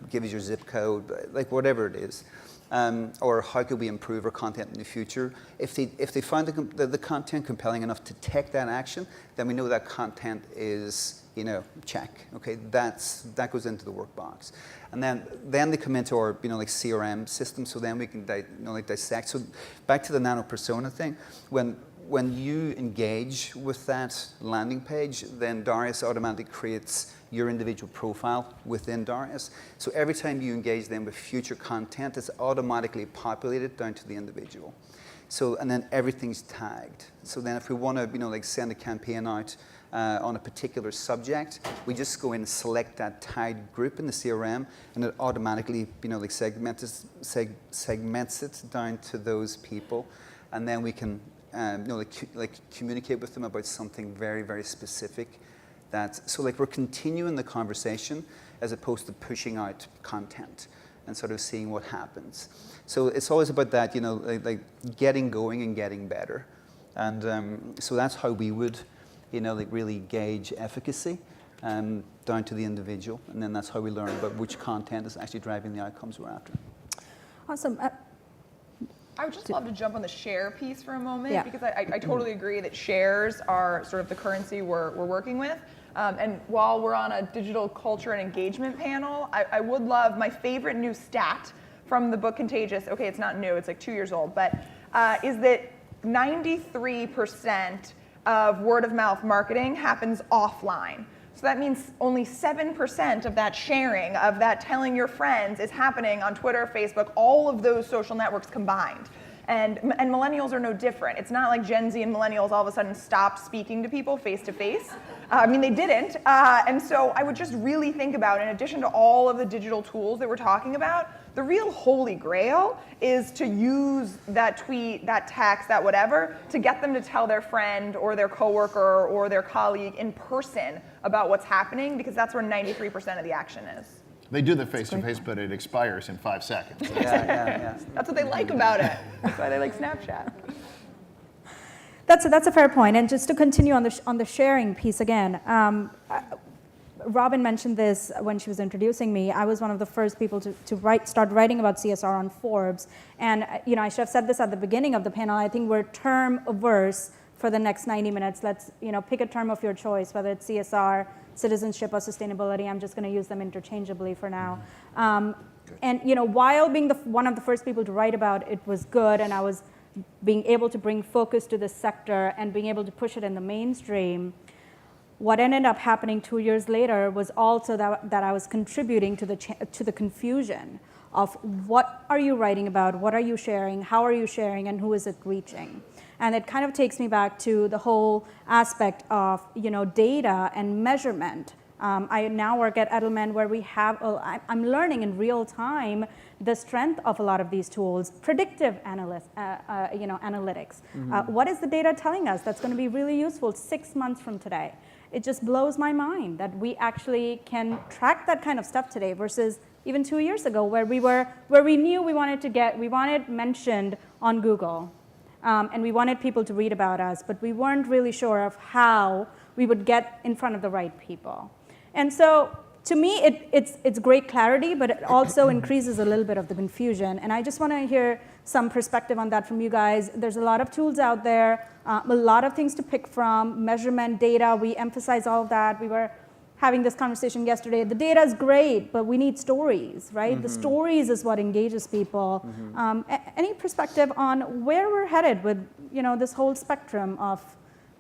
C: give us your zip code, like whatever it is, or how could we improve our content in the future. If they find the content compelling enough to take that action, then we know that content is, check. Okay, that goes into the work box, and then they come into our CRM system. So then we can dissect. So back to the nano persona thing, when you engage with that landing page, then Darius automatically creates your individual profile within Darius. So every time you engage them with future content, it's automatically populated down to the individual. So, and then everything's tagged. So then if we want to, send a campaign out on a particular subject, we just go in and select that tagged group in the CRM, and it automatically, segments it down to those people, and then we can, communicate with them about something very, very specific. So we're continuing the conversation as opposed to pushing out content and sort of seeing what happens. So it's always about that, getting going and getting better. And so that's how we would, really gauge efficacy down to the individual. And then that's how we learn about which content is actually driving the outcomes we're after.
A: Awesome.
D: I would just love to jump on the share piece for a moment,
A: Yeah.
D: because I totally agree that shares are sort of the currency we're working with. And while we're on a digital culture and engagement panel, I would love my favorite new stat from the book Contagious. Okay, it's not new, it's like 2 years old, but is that 93% of word of mouth marketing happens offline. So that means only 7% of that sharing, of that telling your friends, is happening on Twitter, Facebook, all of those social networks combined. And millennials are no different. It's not like Gen Z and millennials all of a sudden stopped speaking to people face to face. They didn't. And so I would just really think about, in addition to all of the digital tools that we're talking about, the real holy grail is to use that tweet, that text, that whatever, to get them to tell their friend or their coworker or their colleague in person about what's happening, because that's where 93% of the action is.
B: They do the face-to-face, but it expires in 5 seconds.
C: Yeah.
D: That's what they like about it. That's why they like Snapchat.
A: That's a fair point. And just to continue on the sharing piece again, Robin mentioned this when she was introducing me. I was one of the first people to start writing about CSR on Forbes. And I should have said this at the beginning of the panel. I think we're term averse for the next 90 minutes. Let's pick a term of your choice, whether it's CSR, citizenship, or sustainability. I'm just going to use them interchangeably for now. And while being one of the first people to write about it was good, and I was being able to bring focus to this sector and being able to push it in the mainstream, what ended up happening 2 years later was also that I was contributing to the confusion of what are you writing about, what are you sharing, how are you sharing, and who is it reaching? And it kind of takes me back to the whole aspect of data and measurement. I now work at Edelman, where we have I'm learning in real time the strength of a lot of these tools, predictive analytics.
C: Mm-hmm.
A: What is the data telling us that's going to be really useful 6 months from today? It just blows my mind that we actually can track that kind of stuff today versus even 2 years ago, where we knew we wanted mentioned on Google. And we wanted people to read about us, but we weren't really sure of how we would get in front of the right people. And so, to me, it's great clarity, but it also increases a little bit of the confusion. And I just want to hear some perspective on that from you guys. There's a lot of tools out there, a lot of things to pick from, measurement, data. We emphasize all of that. We were having this conversation yesterday. The data is great, but we need stories, right? Mm-hmm. The stories is what engages people. Mm-hmm. Any perspective on where we're headed with this whole spectrum of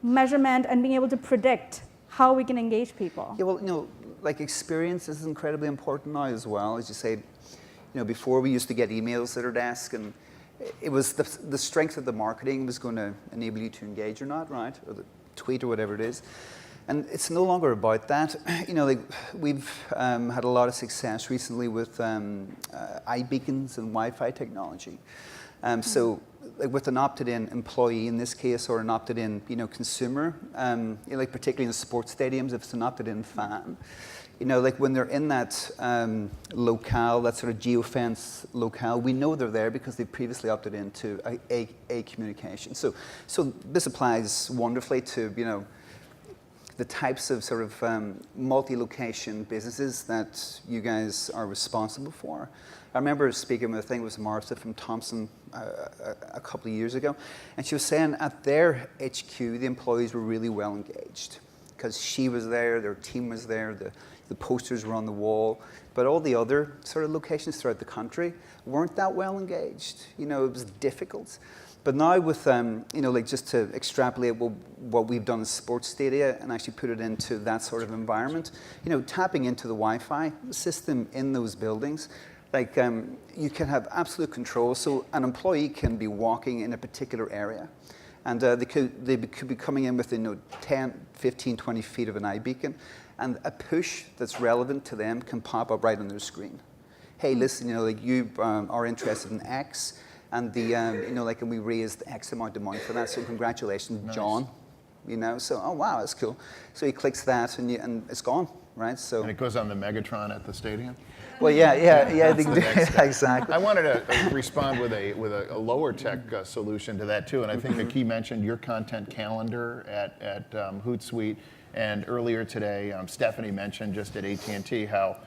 A: measurement and being able to predict how we can engage people?
C: Yeah, well, experience is incredibly important now as well. As you say, before we used to get emails at our desk, and it was the strength of the marketing was going to enable you to engage or not, right? Or the tweet or whatever it is. And it's no longer about that. You know, like we've had a lot of success recently with iBeacons and Wi-Fi technology. So like with an opted-in employee in this case, or an opted-in, you know, consumer, you know, like particularly in sports stadiums, if it's an opted-in fan, you know, like when they're in that locale, that sort of geofence locale, we know they're there because they've previously opted into a communication. So this applies wonderfully to, you know, the types of sort of multi-location businesses that you guys are responsible for. I remember speaking with, I think it was Martha from Thompson a couple of years ago, and she was saying at their HQ, the employees were really well engaged because she was there, their team was there, the posters were on the wall, but all the other sort of locations throughout the country weren't that well engaged. You know, it was difficult. But now with, you know, like just to extrapolate what we've done in sports stadia and actually put it into that sort of environment, you know, tapping into the Wi-Fi system in those buildings, like you can have absolute control. So an employee can be walking in a particular area, and they could be coming in within, you know, 10, 15, 20 feet of an iBeacon, and a push that's relevant to them can pop up right on their screen. Hey, listen, you know, like you are interested in X, and the, you know, like, and we raised X amount of money for that, so congratulations, nice. John. You know, so, oh wow, that's cool. So he clicks that, and it's gone, right? So. And
B: it goes on the Megatron at the stadium?
C: Well, yeah, exactly.
B: I wanted to respond with a lower tech solution to that too, and I think Aki mentioned your content calendar at Hootsuite, and earlier today, Stephanie mentioned just at AT&T how,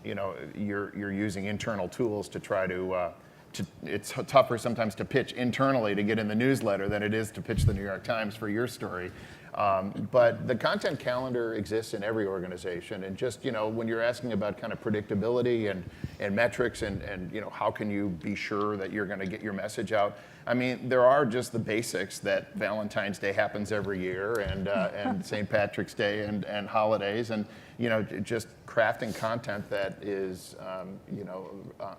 B: you know, you're using internal tools to try to it's tougher sometimes to pitch internally to get in the newsletter than it is to pitch the New York Times for your story. But the content calendar exists in every organization, and just, you know, when you're asking about kind of predictability and metrics and you know, how can you be sure that you're going to get your message out? I mean, there are just the basics that Valentine's Day happens every year, and St. Patrick's Day and holidays, and you know, just crafting content that is you know,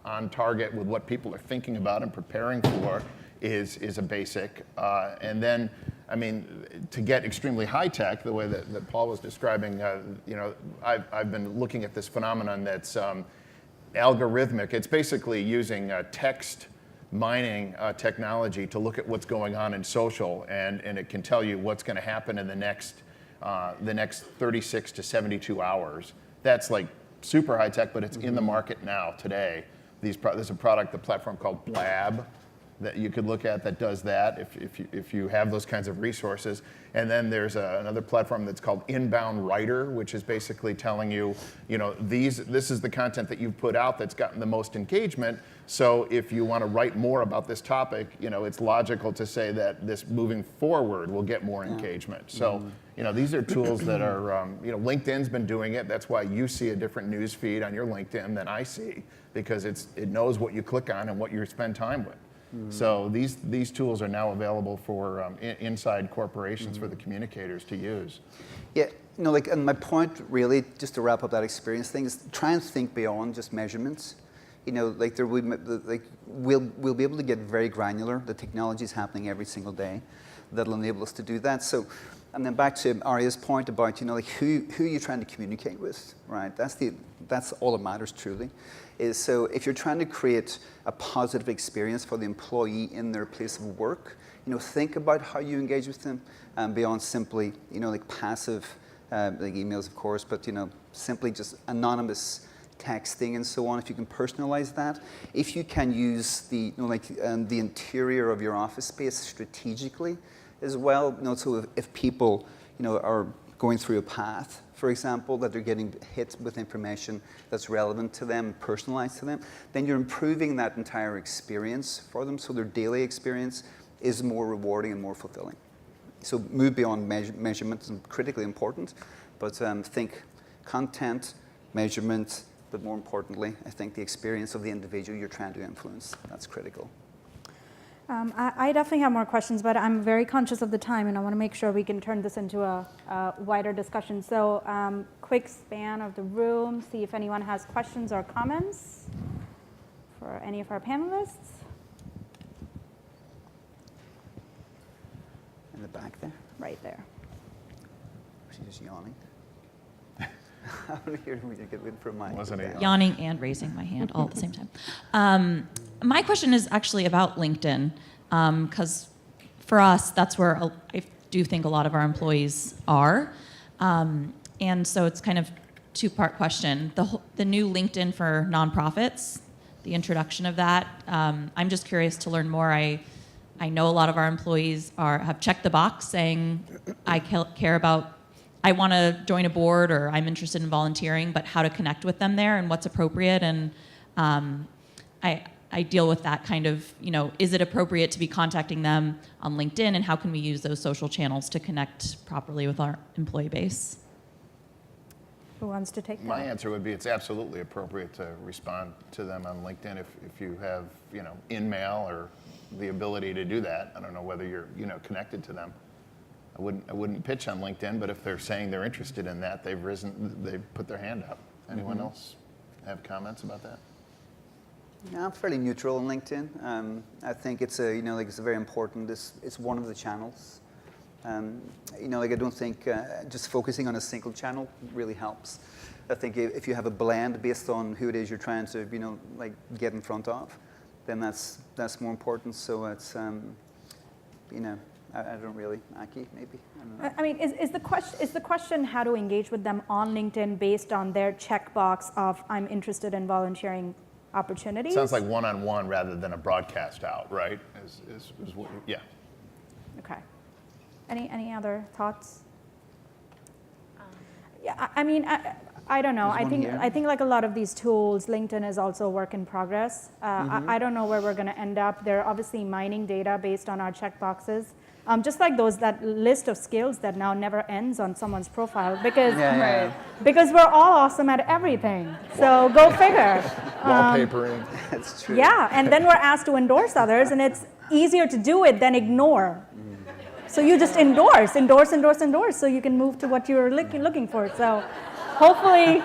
B: on target with what people are thinking about and preparing for is a basic. And then, I mean, to get extremely high tech, the way that Paul was describing, you know, I've been looking at this phenomenon that's algorithmic. It's basically using text mining technology to look at what's going on in social, and it can tell you what's going to happen in the next 36 to 72 hours. That's like super high tech, but it's in the market now today. There's a product, the platform called Blab, that you could look at that does that if you have those kinds of resources. And then there's another platform that's called Inbound Writer, which is basically telling you, you know, this is the content that you've put out that's gotten the most engagement. So if you want to write more about this topic, you know, it's logical to say that this moving forward will get more engagement. So, you know, these are tools that are, you know, LinkedIn's been doing it. That's why you see a different news feed on your LinkedIn than I see, because it knows what you click on and what you spend time with. So these tools are now available for inside corporations for the communicators to use.
C: Yeah, you know, like, and my point really, just to wrap up that experience thing, is try and think beyond just measurements. You know, like we'll be able to get very granular. The technology is happening every single day that'll enable us to do that. So, and then back to Arya's point about, you know, like who you're trying to communicate with, right? That's all that matters truly. Is so if you're trying to create a positive experience for the employee in their place of work, you know, think about how you engage with them, beyond simply, you know, like passive, like emails, of course, but, you know, simply just anonymous texting and so on. If you can personalize that, if you can use the, you know, like the interior of your office space strategically as well, you know, so if people, you know, are going through a path, for example, that they're getting hit with information that's relevant to them, personalized to them, then you're improving that entire experience for them, so their daily experience is more rewarding and more fulfilling. So move beyond measurement is critically important, but think content, measurement, but more importantly, I think the experience of the individual you're trying to influence, that's critical.
A: I definitely have more questions, but I'm very conscious of the time, and I want to make sure we can turn this into a wider discussion. So quick span of the room, see if anyone has questions or comments for any of our panelists.
C: In the back there?
A: Right there.
C: She's just yawning. I want to hear when you get for my.
B: Wasn't it?
F: Yawning and raising my hand all at the same time. My question is actually about LinkedIn, because for us, that's where I do think a lot of our employees are. And so it's kind of two-part question. The new LinkedIn for nonprofits, the introduction of that, I'm just curious to learn more. I know a lot of our employees have checked the box saying, I care about, I want to join a board, or I'm interested in volunteering, but how to connect with them there and what's appropriate. And I deal with that kind of, is it appropriate to be contacting them on LinkedIn, and how can we use those social channels to connect properly with our employee base?
A: Who wants to take that?
B: My answer would be it's absolutely appropriate to respond to them on LinkedIn if you have, in-mail or the ability to do that. I don't know whether you're, connected to them. I wouldn't pitch on LinkedIn, but if they're saying they're interested in that, they've put their hand up. Anyone else have comments about that?
C: Yeah, I'm fairly neutral on LinkedIn. I think it's it's a very important. It's one of the channels. I don't think just focusing on a single channel really helps. I think if you have a blend based on who it is you're trying to, get in front of, then that's more important. So it's, I don't really, Aki, maybe. I don't know.
A: I mean, is the question how to engage with them on LinkedIn based on their checkbox of I'm interested in volunteering opportunities?
B: Sounds like one-on-one rather than a broadcast out, right? Yeah.
A: Okay. Any other thoughts? Yeah, I mean, I don't know.
C: There's one here.
A: I think like a lot of these tools, LinkedIn is also a work in progress. I don't know where we're going to end up. They're obviously mining data based on our checkboxes. Just like that list of skills that now never ends on someone's profile because because we're all awesome at everything. So go figure.
B: Wallpapering.
C: That's true.
A: Yeah, and then we're asked to endorse others, and it's easier to do it than ignore. So you just endorse, so you can move to what you're looking for. So hopefully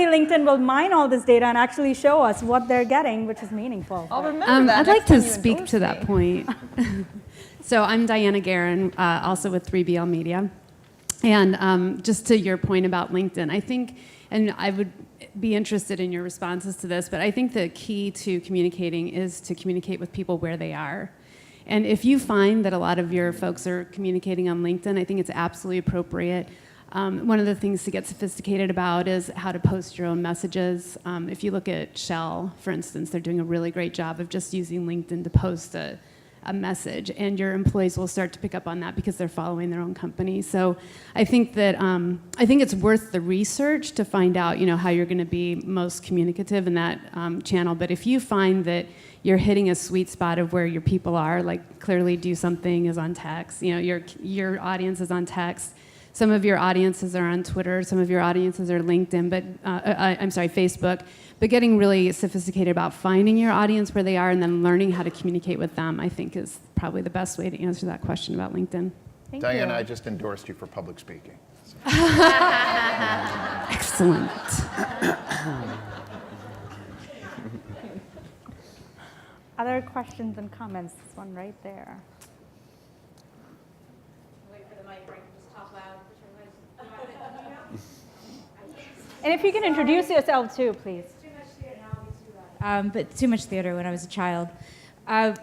A: LinkedIn will mine all this data and actually show us what they're getting, which is meaningful.
D: I'll remember that
G: I'd
D: next
G: like to
D: time you
G: speak
D: endorse
G: to that
D: me.
G: point. So I'm Diana Guerin, also with 3BL Media. And just to your point about LinkedIn, I think, and I would be interested in your responses to this, but I think the key to communicating is to communicate with people where they are. And if you find that a lot of your folks are communicating on LinkedIn, I think it's absolutely appropriate. One of the things to get sophisticated about is how to post your own messages. If you look at Shell, for instance, they're doing a really great job of just using LinkedIn to post a message, and your employees will start to pick up on that because they're following their own company. So I think that I think it's worth the research to find out, how you're going to be most communicative in that channel. But if you find that you're hitting a sweet spot of where your people are, like clearly Do Something is on text, your audience is on text. Some of your audiences are on Twitter, some of your audiences are LinkedIn, but Facebook. But getting really sophisticated about finding your audience where they are and then learning how to communicate with them, I think is probably the best way to answer that question about LinkedIn.
A: Thank
B: Diana,
A: you.
B: I just endorsed you for public speaking.
G: Excellent.
A: Other questions and comments? This one right there.
H: Wait for the mic, right? Just talk loud.
A: And if you can introduce yourself too, please.
H: But too much theater when I was a child. I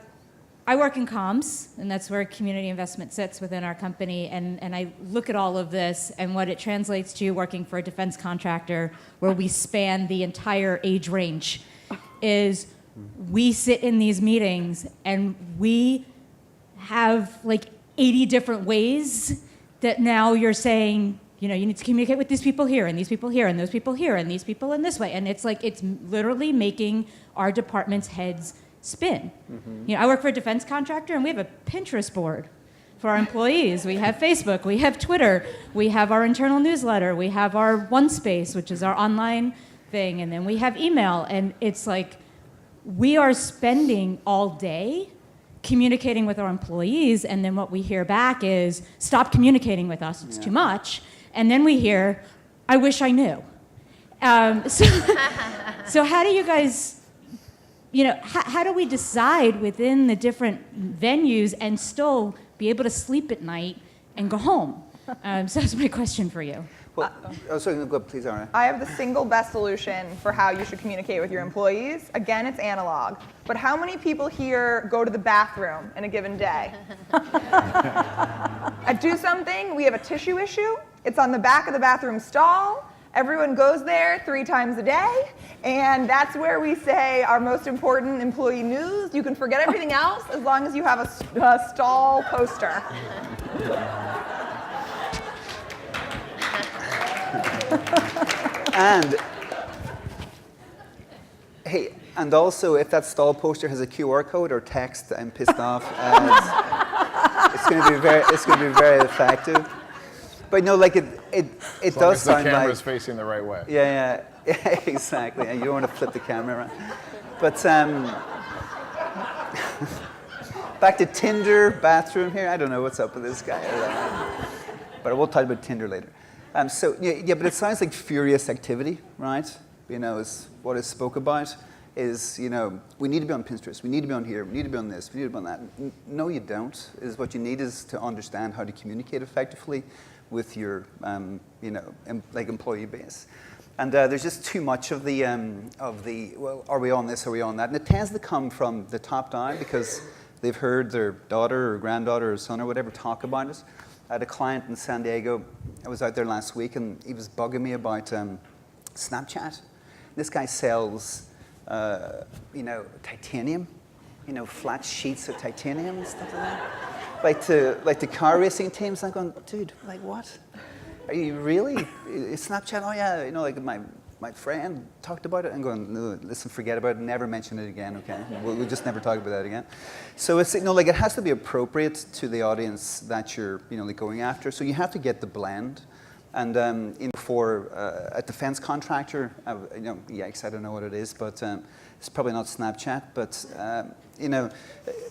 H: work in comms, and that's where community investment sits within our company. And I look at all of this and what it translates to working for a defense contractor where we span the entire age range is we sit in these meetings and we have like 80 different ways that now you're saying, you need to communicate with these people here, and these people here, and those people here, and these people in this way. And it's like, it's literally making our department's heads spin. I work for a defense contractor, and we have a Pinterest board for our employees. We have Facebook, we have Twitter, we have our internal newsletter, we have our OneSpace, which is our online thing, and then we have email. And it's like, we are spending all day communicating with our employees, and then what we hear back is, stop communicating with us, it's too much. And then we hear, I wish I knew. So how do you guys, how do we decide within the different venues and still be able to sleep at night and go home? So that's my question for you.
C: Well, sorry, no, go ahead, please, Ara.
D: I have the single best solution for how you should communicate with your employees. Again, it's analog. But how many people here go to the bathroom in a given day? At Do Something, we have a tissue issue. It's on the back of the bathroom stall. Everyone goes there 3 times a day, and that's where we say our most important employee news. You can forget everything else as long as you have a stall poster.
C: And hey, and also if that stall poster has a QR code or text, I'm pissed off. It's going to be very effective. But no, like it
B: As long
C: does
B: as the
C: sound
B: camera's
C: like
B: facing the right way.
C: yeah, exactly. And you don't want to flip the camera around. But back to Tinder bathroom here. I don't know what's up with this guy. But we'll talk about Tinder later. So yeah, but it sounds like furious activity, right? You know, is what is spoke about. Is, you know, we need to be on Pinterest, we need to be on here, we need to be on this, we need to be on that. No, you don't. Is what you need is to understand how to communicate effectively with your, you know, like employee base. And there's just too much of the, well, are we on this, are we on that? And it tends to come from the top down because they've heard their daughter or granddaughter or son or whatever talk about it. I had a client in San Diego, I was out there last week, and he was bugging me about Snapchat. This guy sells, you know, titanium, you know, flat sheets of titanium and stuff like that. Like the car racing teams, I'm going, dude, like what? Are you really? Snapchat, oh yeah, you know, like my friend talked about it. I'm going, no, listen, forget about it, never mention it again, okay? We'll just never talk about that again. So it's, you know, like it has to be appropriate to the audience that you're, you know, like going after. So you have to get the blend. And you know, for a defense contractor, you know, yikes, I don't know what it is, but it's probably not Snapchat. But you know,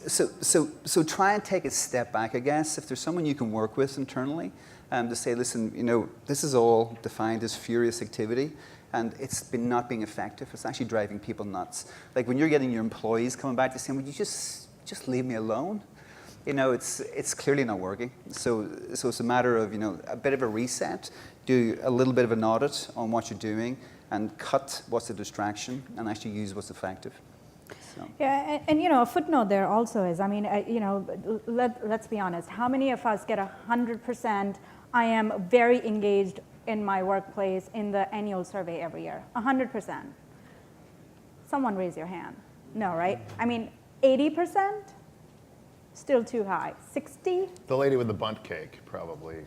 C: so try and take a step back, I guess. If there's someone you can work with internally, to say, listen, you know, this is all defined as furious activity, and it's been not being effective. It's actually driving people nuts. Like when you're getting your employees coming back to saying, would you just leave me alone? You know, it's clearly not working. So it's a matter of, you know, a bit of a reset, do a little bit of an audit on what you're doing, and cut what's a distraction, and actually use what's effective. So.
A: Yeah, and you know, a footnote there also is, I mean, you know, let's be honest. How many of us get 100%? I am very engaged in my workplace in the annual survey every year. 100%. Someone raise your hand. No, right? I mean, 80%. Still too high. 60?
B: The lady with the bundt cake, probably.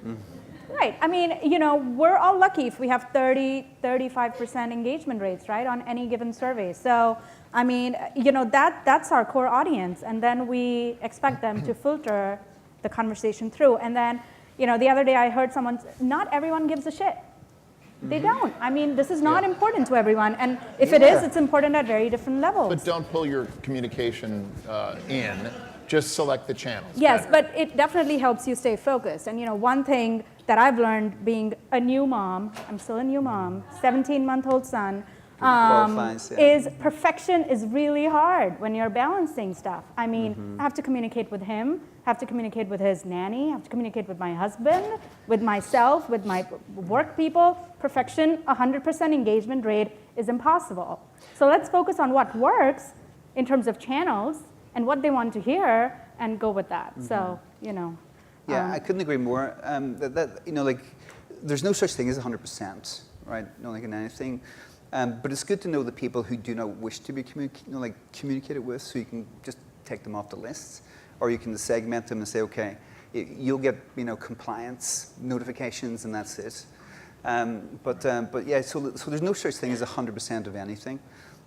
A: Right. I mean, you know, we're all lucky if we have 35% engagement rates, right, on any given survey. So, I mean, you know, that's our core audience. And then we expect them to filter the conversation through. And then, you know, the other day I heard someone, not everyone gives a shit. They don't. I mean, this is not important to everyone. And if it is, it's important at very different levels.
B: But don't pull your communication in. Just select the channels.
A: Yes,
B: better.
A: but it definitely helps you stay focused. And you know, one thing that I've learned being a new mom, I'm still a new mom, 17-month-old son, is perfection is really hard when you're balancing stuff. I mean, I have to communicate with him, have to communicate with his nanny, have to communicate with my husband, with myself, with my work people. Perfection, 100% engagement rate is impossible. So let's focus on what works in terms of channels and what they want to hear, and go with that. So, you know.
C: Yeah, I couldn't agree more. That you know, like, there's no such thing as 100%, right? No, like in anything. But it's good to know the people who do not wish to be communicated with, so you can just take them off the lists, or you can segment them and say, okay, you'll get, you know, compliance notifications, and that's it. But yeah, so there's no such thing as 100% of anything,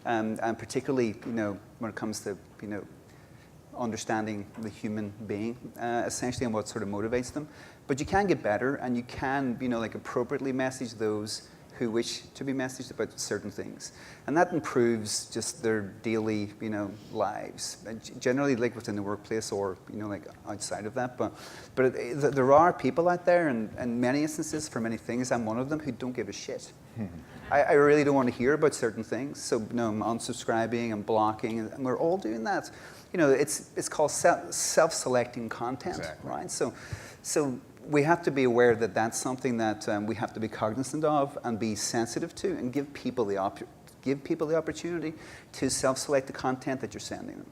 C: and particularly, you know, when it comes to, you know, understanding the human being, essentially, and what sort of motivates them. But you can get better, and you can, you know, like appropriately message those who wish to be messaged about certain things, and that improves just their daily, you know, lives. Generally, like within the workplace, or you know, like outside of that. But there are people out there, and in many instances, for many things, I'm one of them, who don't give a shit. I really don't want to hear about certain things, so you know, I'm unsubscribing, I'm blocking, and we're all doing that. You know, it's called self-selecting content,
B: exactly.
C: right? So we have to be aware that that's something that we have to be cognizant of and be sensitive to, and give people the opportunity to self-select the content that you're sending them.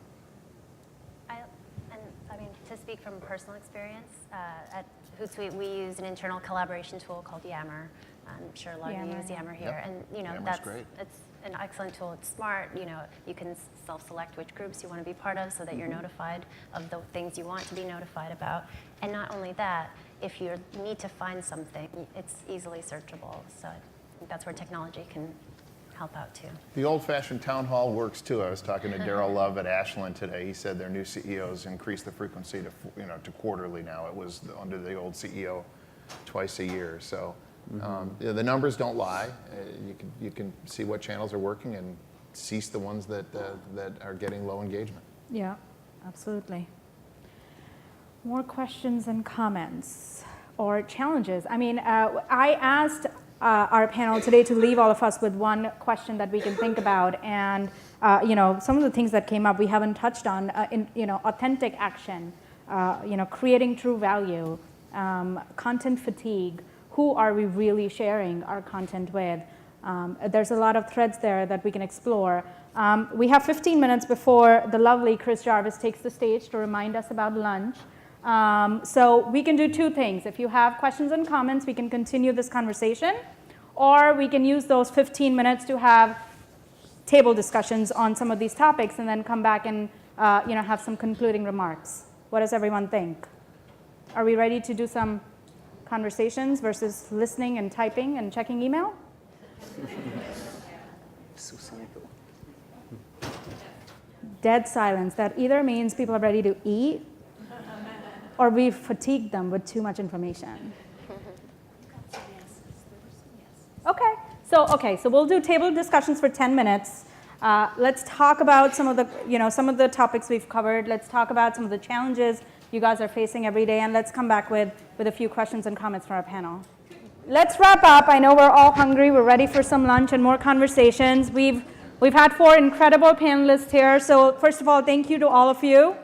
E: I mean, to speak from personal experience, at Hootsuite we use an internal collaboration tool called Yammer. I'm sure a lot of you use Yammer here,
B: Yep.
E: and
B: Yammer's great.
E: it's an excellent tool. It's smart. You can self-select which groups you want to be part of, so that you're notified of the things you want to be notified about. And not only that, if you need to find something, it's easily searchable. So I think that's where technology can help out too.
B: The old-fashioned town hall works too. I was talking to Daryl Love at Ashland today. He said their new CEOs increased the frequency to quarterly now. It was under the old CEO twice a year. So the numbers don't lie. You can see what channels are working and cease the ones that are getting low engagement.
A: Yeah, absolutely. More questions and comments or challenges? I mean, I asked our panel today to leave all of us with one question that we can think about, and some of the things that came up we haven't touched on. Authentic action, creating true value, content fatigue. Who are we really sharing our content with? There's a lot of threads there that we can explore. We have 15 minutes before the lovely Chris Jarvis takes the stage to remind us about lunch. So we can do two things. If you have questions and comments, we can continue this conversation, or we can use those 15 minutes to have table discussions on some of these topics and then come back and have some concluding remarks. What does everyone think? Are we ready to do some conversations versus listening and typing and checking email?
C: So cynical.
A: Dead silence. That either means people are ready to eat or we've fatigued them with too much information. Okay, so we'll do table discussions for 10 minutes. Let's talk about some of the topics we've covered. Let's talk about some of the challenges you guys are facing every day, and let's come back with a few questions and comments from our panel. Let's wrap up. I know we're all hungry. We're ready for some lunch and more conversations. We've had 4 incredible panelists here. So first of all, thank you to all of you.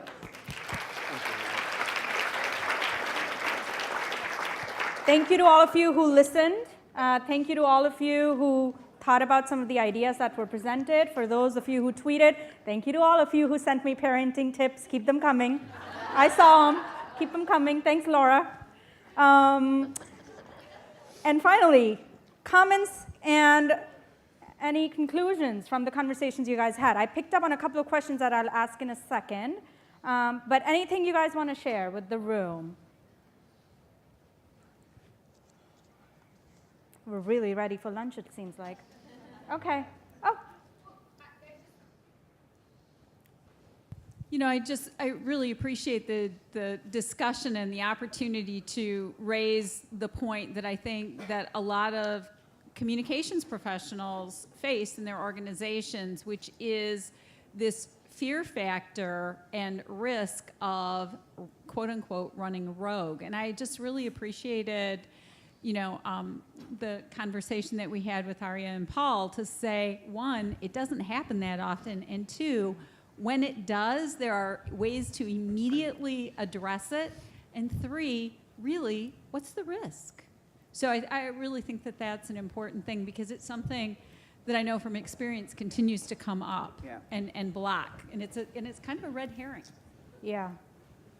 A: Thank you to all of you who listened. Thank you to all of you who thought about some of the ideas that were presented. For those of you who tweeted, thank you to all of you who sent me parenting tips. Keep them coming. I saw them. Keep them coming. Thanks, Laura. And finally, comments and any conclusions from the conversations you guys had. I picked up on a couple of questions that I'll ask in a second. But anything you guys want to share with the room? We're really ready for lunch, it seems like. Okay. Oh.
I: I really appreciate the discussion and the opportunity to raise the point that I think that a lot of communications professionals face in their organizations, which is this fear factor and risk of quote unquote running rogue. And I just really appreciated the conversation that we had with Arya and Paul to say, one, it doesn't happen that often, and two, when it does, there are ways to immediately address it, and three, really, what's the risk? So I really think that that's an important thing, because it's something that I know from experience continues to come up and block, and it's kind of a red herring.
A: Yeah.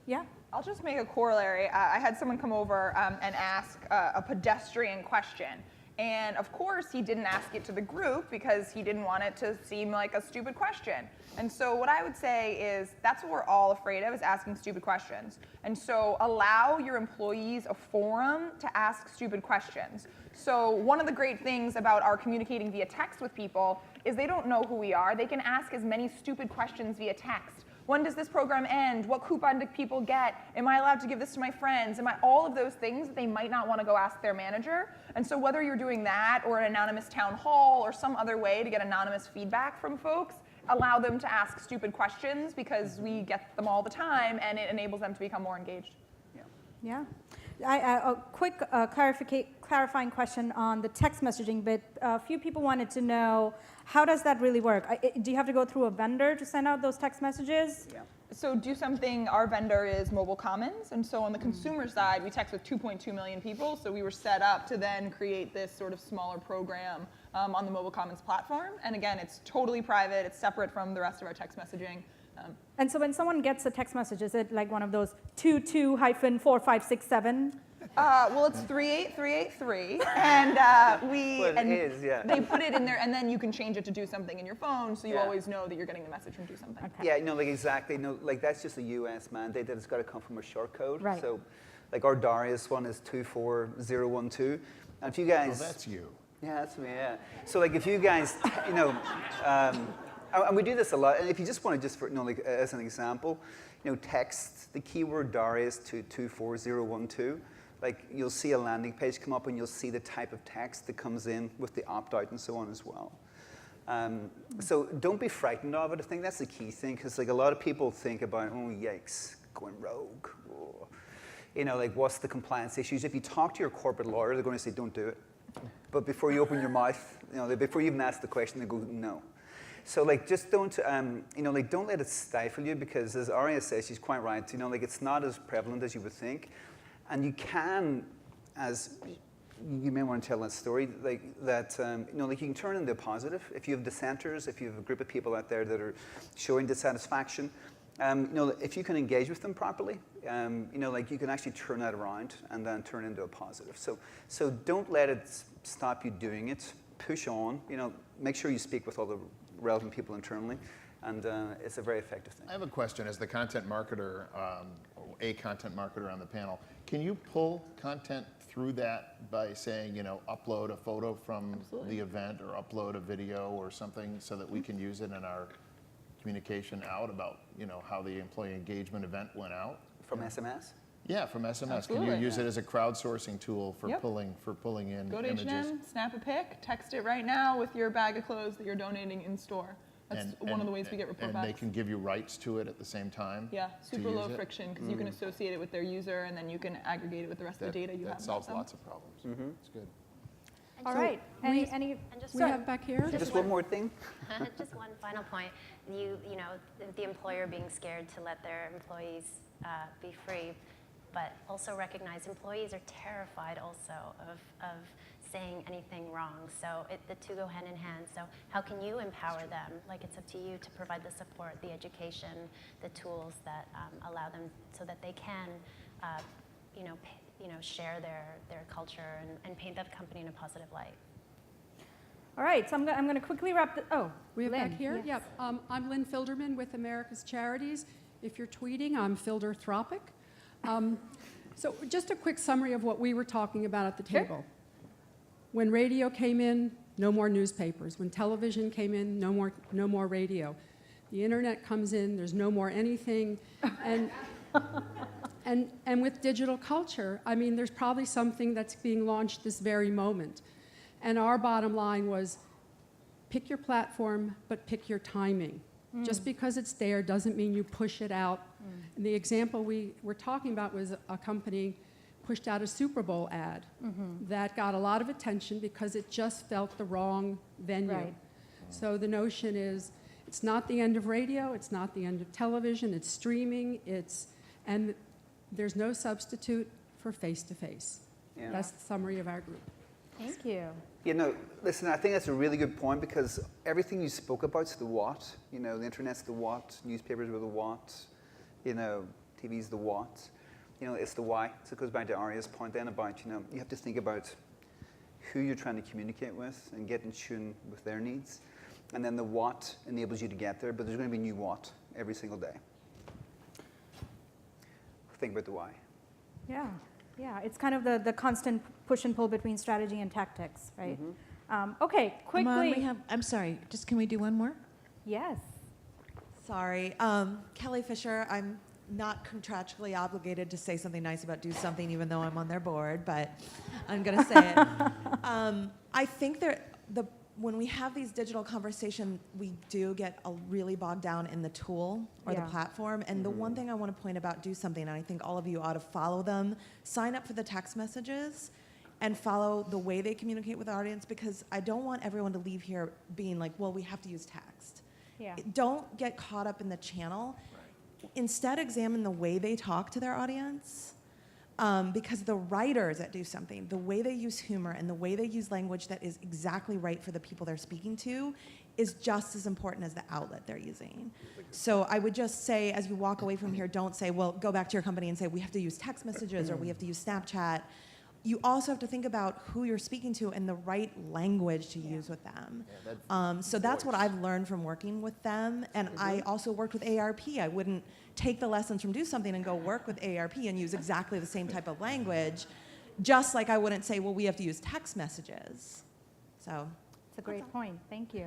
A: Yeah.
D: I'll just make a corollary. I had someone come over and ask a pedestrian question. And of course, he didn't ask it to the group because he didn't want it to seem like a stupid question. And so what I would say is that's what we're all afraid of, is asking stupid questions. And so allow your employees a forum to ask stupid questions. So one of the great things about our communicating via text with people is they don't know who we are. They can ask as many stupid questions via text. When does this program end? What coupon do people get? Am I allowed to give this to my friends? All of those things that they might not want to go ask their manager. And so whether you're doing that or an anonymous town hall or some other way to get anonymous feedback from folks, allow them to ask stupid questions, because we get them all the time and it enables them to become more engaged.
A: Yeah. A quick clarifying question on the text messaging bit. A few people wanted to know, how does that really work? Do you have to go through a vendor to send out those text messages?
C: Yeah.
D: So Do Something, our vendor is Mobile Commons, and so on the consumer side, we text with 2.2 million people, so we were set up to then create this sort of smaller program on the Mobile Commons platform. And again, it's totally private, it's separate from the rest of our text messaging.
A: And so when someone gets a text message, is it like one of those 22-4567?
D: Well, it's 38383, and they put it in there, and then you can change it to Do Something in your phone, so you always know that you're getting the message from Do Something.
A: Okay.
C: Yeah, like exactly. Like that's just a US mandate that it's got to come from a short code.
A: Right.
C: So, like our Darius one is 24012, and if you guys.
B: Oh, that's you.
C: Yeah, that's me. Yeah. So like if you guys, and we do this a lot. And if you just want to like as an example, text the keyword Darius to 24012. Like you'll see a landing page come up and you'll see the type of text that comes in with the opt-out and so on as well. So don't be frightened of it. I think that's the key thing, because like a lot of people think about, oh yikes, going rogue. Oh. Like what's the compliance issues? If you talk to your corporate lawyer, they're going to say don't do it. But before you open your mouth, before you even ask the question, they go no. So like just don't, like don't let it stifle you, because as Aria says, she's quite right. Like it's not as prevalent as you would think. And you can, as you may want to tell that story, like that, like you can turn into a positive. If you have dissenters, if you have a group of people out there that are showing dissatisfaction, if you can engage with them properly, like you can actually turn that around and then turn into a positive. So don't let it stop you doing it. Push on. Make sure you speak with all the relevant people internally, and it's a very effective thing.
B: I have a question. As the content marketer, a content marketer on the panel, can you pull content through that by saying, upload a photo from the event or upload a video or something so that we can use it in our communication out about, how the employee engagement event went out?
C: From SMS?
B: Yeah, from SMS.
D: Absolutely.
B: Can you use it as a crowdsourcing tool for
D: Yep.
B: pulling in
D: Go to
B: images?
D: H&M, snap a pic, text it right now with your bag of clothes that you're donating in store. That's one of the ways we get report
B: and
D: backs.
B: they can give you rights to it at the same time?
D: Yeah,
B: to
D: super low
B: use it?
D: friction, because you can associate it with their user, and then you can aggregate it with the rest of the data you have
B: That
D: about
B: solves
D: them.
B: lots of problems. It's good.
E: And
A: All
E: so-
A: right.
G: we-
A: Any
E: And just
G: We have back here.
C: Just one more thing.
E: Just one final point. The employer being scared to let their employees be free, but also recognize employees are terrified also of saying anything wrong. So the two go hand in hand. So how can you empower them? Like it's up to you to provide the support, the education, the tools that allow them so that they can, share their culture and paint that company in a positive light.
A: All right, so I'm going to quickly wrap the,
G: We have
A: Lynn,
G: back here.
A: yes.
G: Yep. I'm Lynn Filderman with America's Charities. If you're tweeting, I'm Filderthropic. So just a quick summary of what we were talking about at the table. When radio came in, no more newspapers. When television came in, no more radio. The internet comes in, there's no more anything. And with digital culture, I mean, there's probably something that's being launched this very moment. And our bottom line was, pick your platform, but pick your timing. Just because it's there doesn't mean you push it out. And the example we were talking about was a company pushed out a Super Bowl ad that got a lot of attention because it just felt the wrong venue.
A: Right.
G: So the notion is, it's not the end of radio, it's not the end of television, it's streaming, and there's no substitute for face-to-face.
C: Yeah.
G: That's the summary of our group.
A: Thank you.
C: Listen, I think that's a really good point, because everything you spoke about is the what. The internet's the what, newspapers were the what, TV's the what. It's the why. So it goes back to Aria's point then about, you have to think about who you're trying to communicate with and get in tune with their needs. And then the what enables you to get there, but there's going to be new what every single day. Think about the why.
A: Yeah, it's kind of the constant push and pull between strategy and tactics, right? Okay, quickly.
J: I'm sorry, just can we do one more?
A: Yes.
J: Sorry. Kelly Fisher, I'm not contractually obligated to say something nice about Do Something, even though I'm on their board, but I'm going to say it. I think when we have these digital conversations, we do get really bogged down in the tool or the platform. And the one thing I want to point about Do Something, and I think all of you ought to follow them, sign up for the text messages and follow the way they communicate with the audience, because I don't want everyone to leave here being like, well, we have to use text.
A: Yeah.
J: Don't get caught up in the channel. instead examine the way they talk to their audience. Because the writers that do something, the way they use humor and the way they use language that is exactly right for the people they're speaking to is just as important as the outlet they're using. So I would just say, as you walk away from here, don't say, well, go back to your company and say, we have to use text messages or we have to use Snapchat. You also have to think about who you're speaking to and the right language to use with them. So that's what I've learned from working with them. And I also worked with AARP. I wouldn't take the lessons from Do Something and go work with AARP and use exactly the same type of language, just like I wouldn't say, well, we have to use text messages. So
A: It's a great point. Thank you.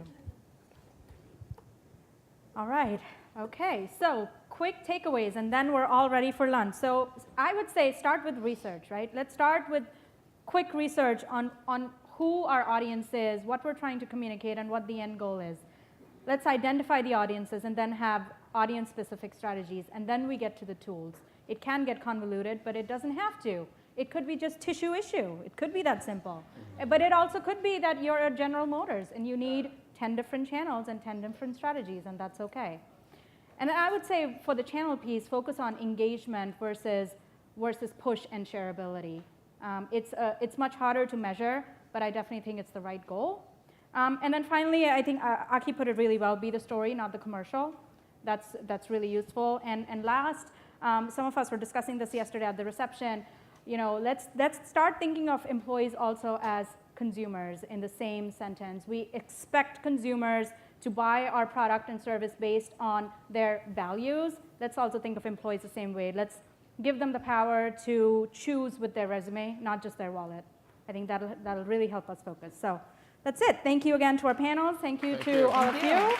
A: All right. Okay. So quick takeaways, and then we're all ready for lunch. So I would say start with research, right? Let's start with quick research on who our audience is, what we're trying to communicate, and what the end goal is. Let's identify the audiences and then have audience-specific strategies, and then we get to the tools. It can get convoluted, but it doesn't have to. It could be just tissue issue. It could be that simple. But it also could be that you're at General Motors and you need 10 different channels and 10 different strategies, and that's okay. And I would say for the channel piece, focus on engagement versus push and shareability. It's much harder to measure, but I definitely think it's the right goal. And then finally, I think Aki put it really well, be the story, not the commercial. That's really useful. And last, some of us were discussing this yesterday at the reception. You know, let's start thinking of employees also as consumers in the same sentence. We expect consumers to buy our product and service based on their values. Let's also think of employees the same way. Let's give them the power to choose with their resume, not just their wallet. I think that'll really help us focus. So that's it. Thank you again to our panels. Thank you to all of you.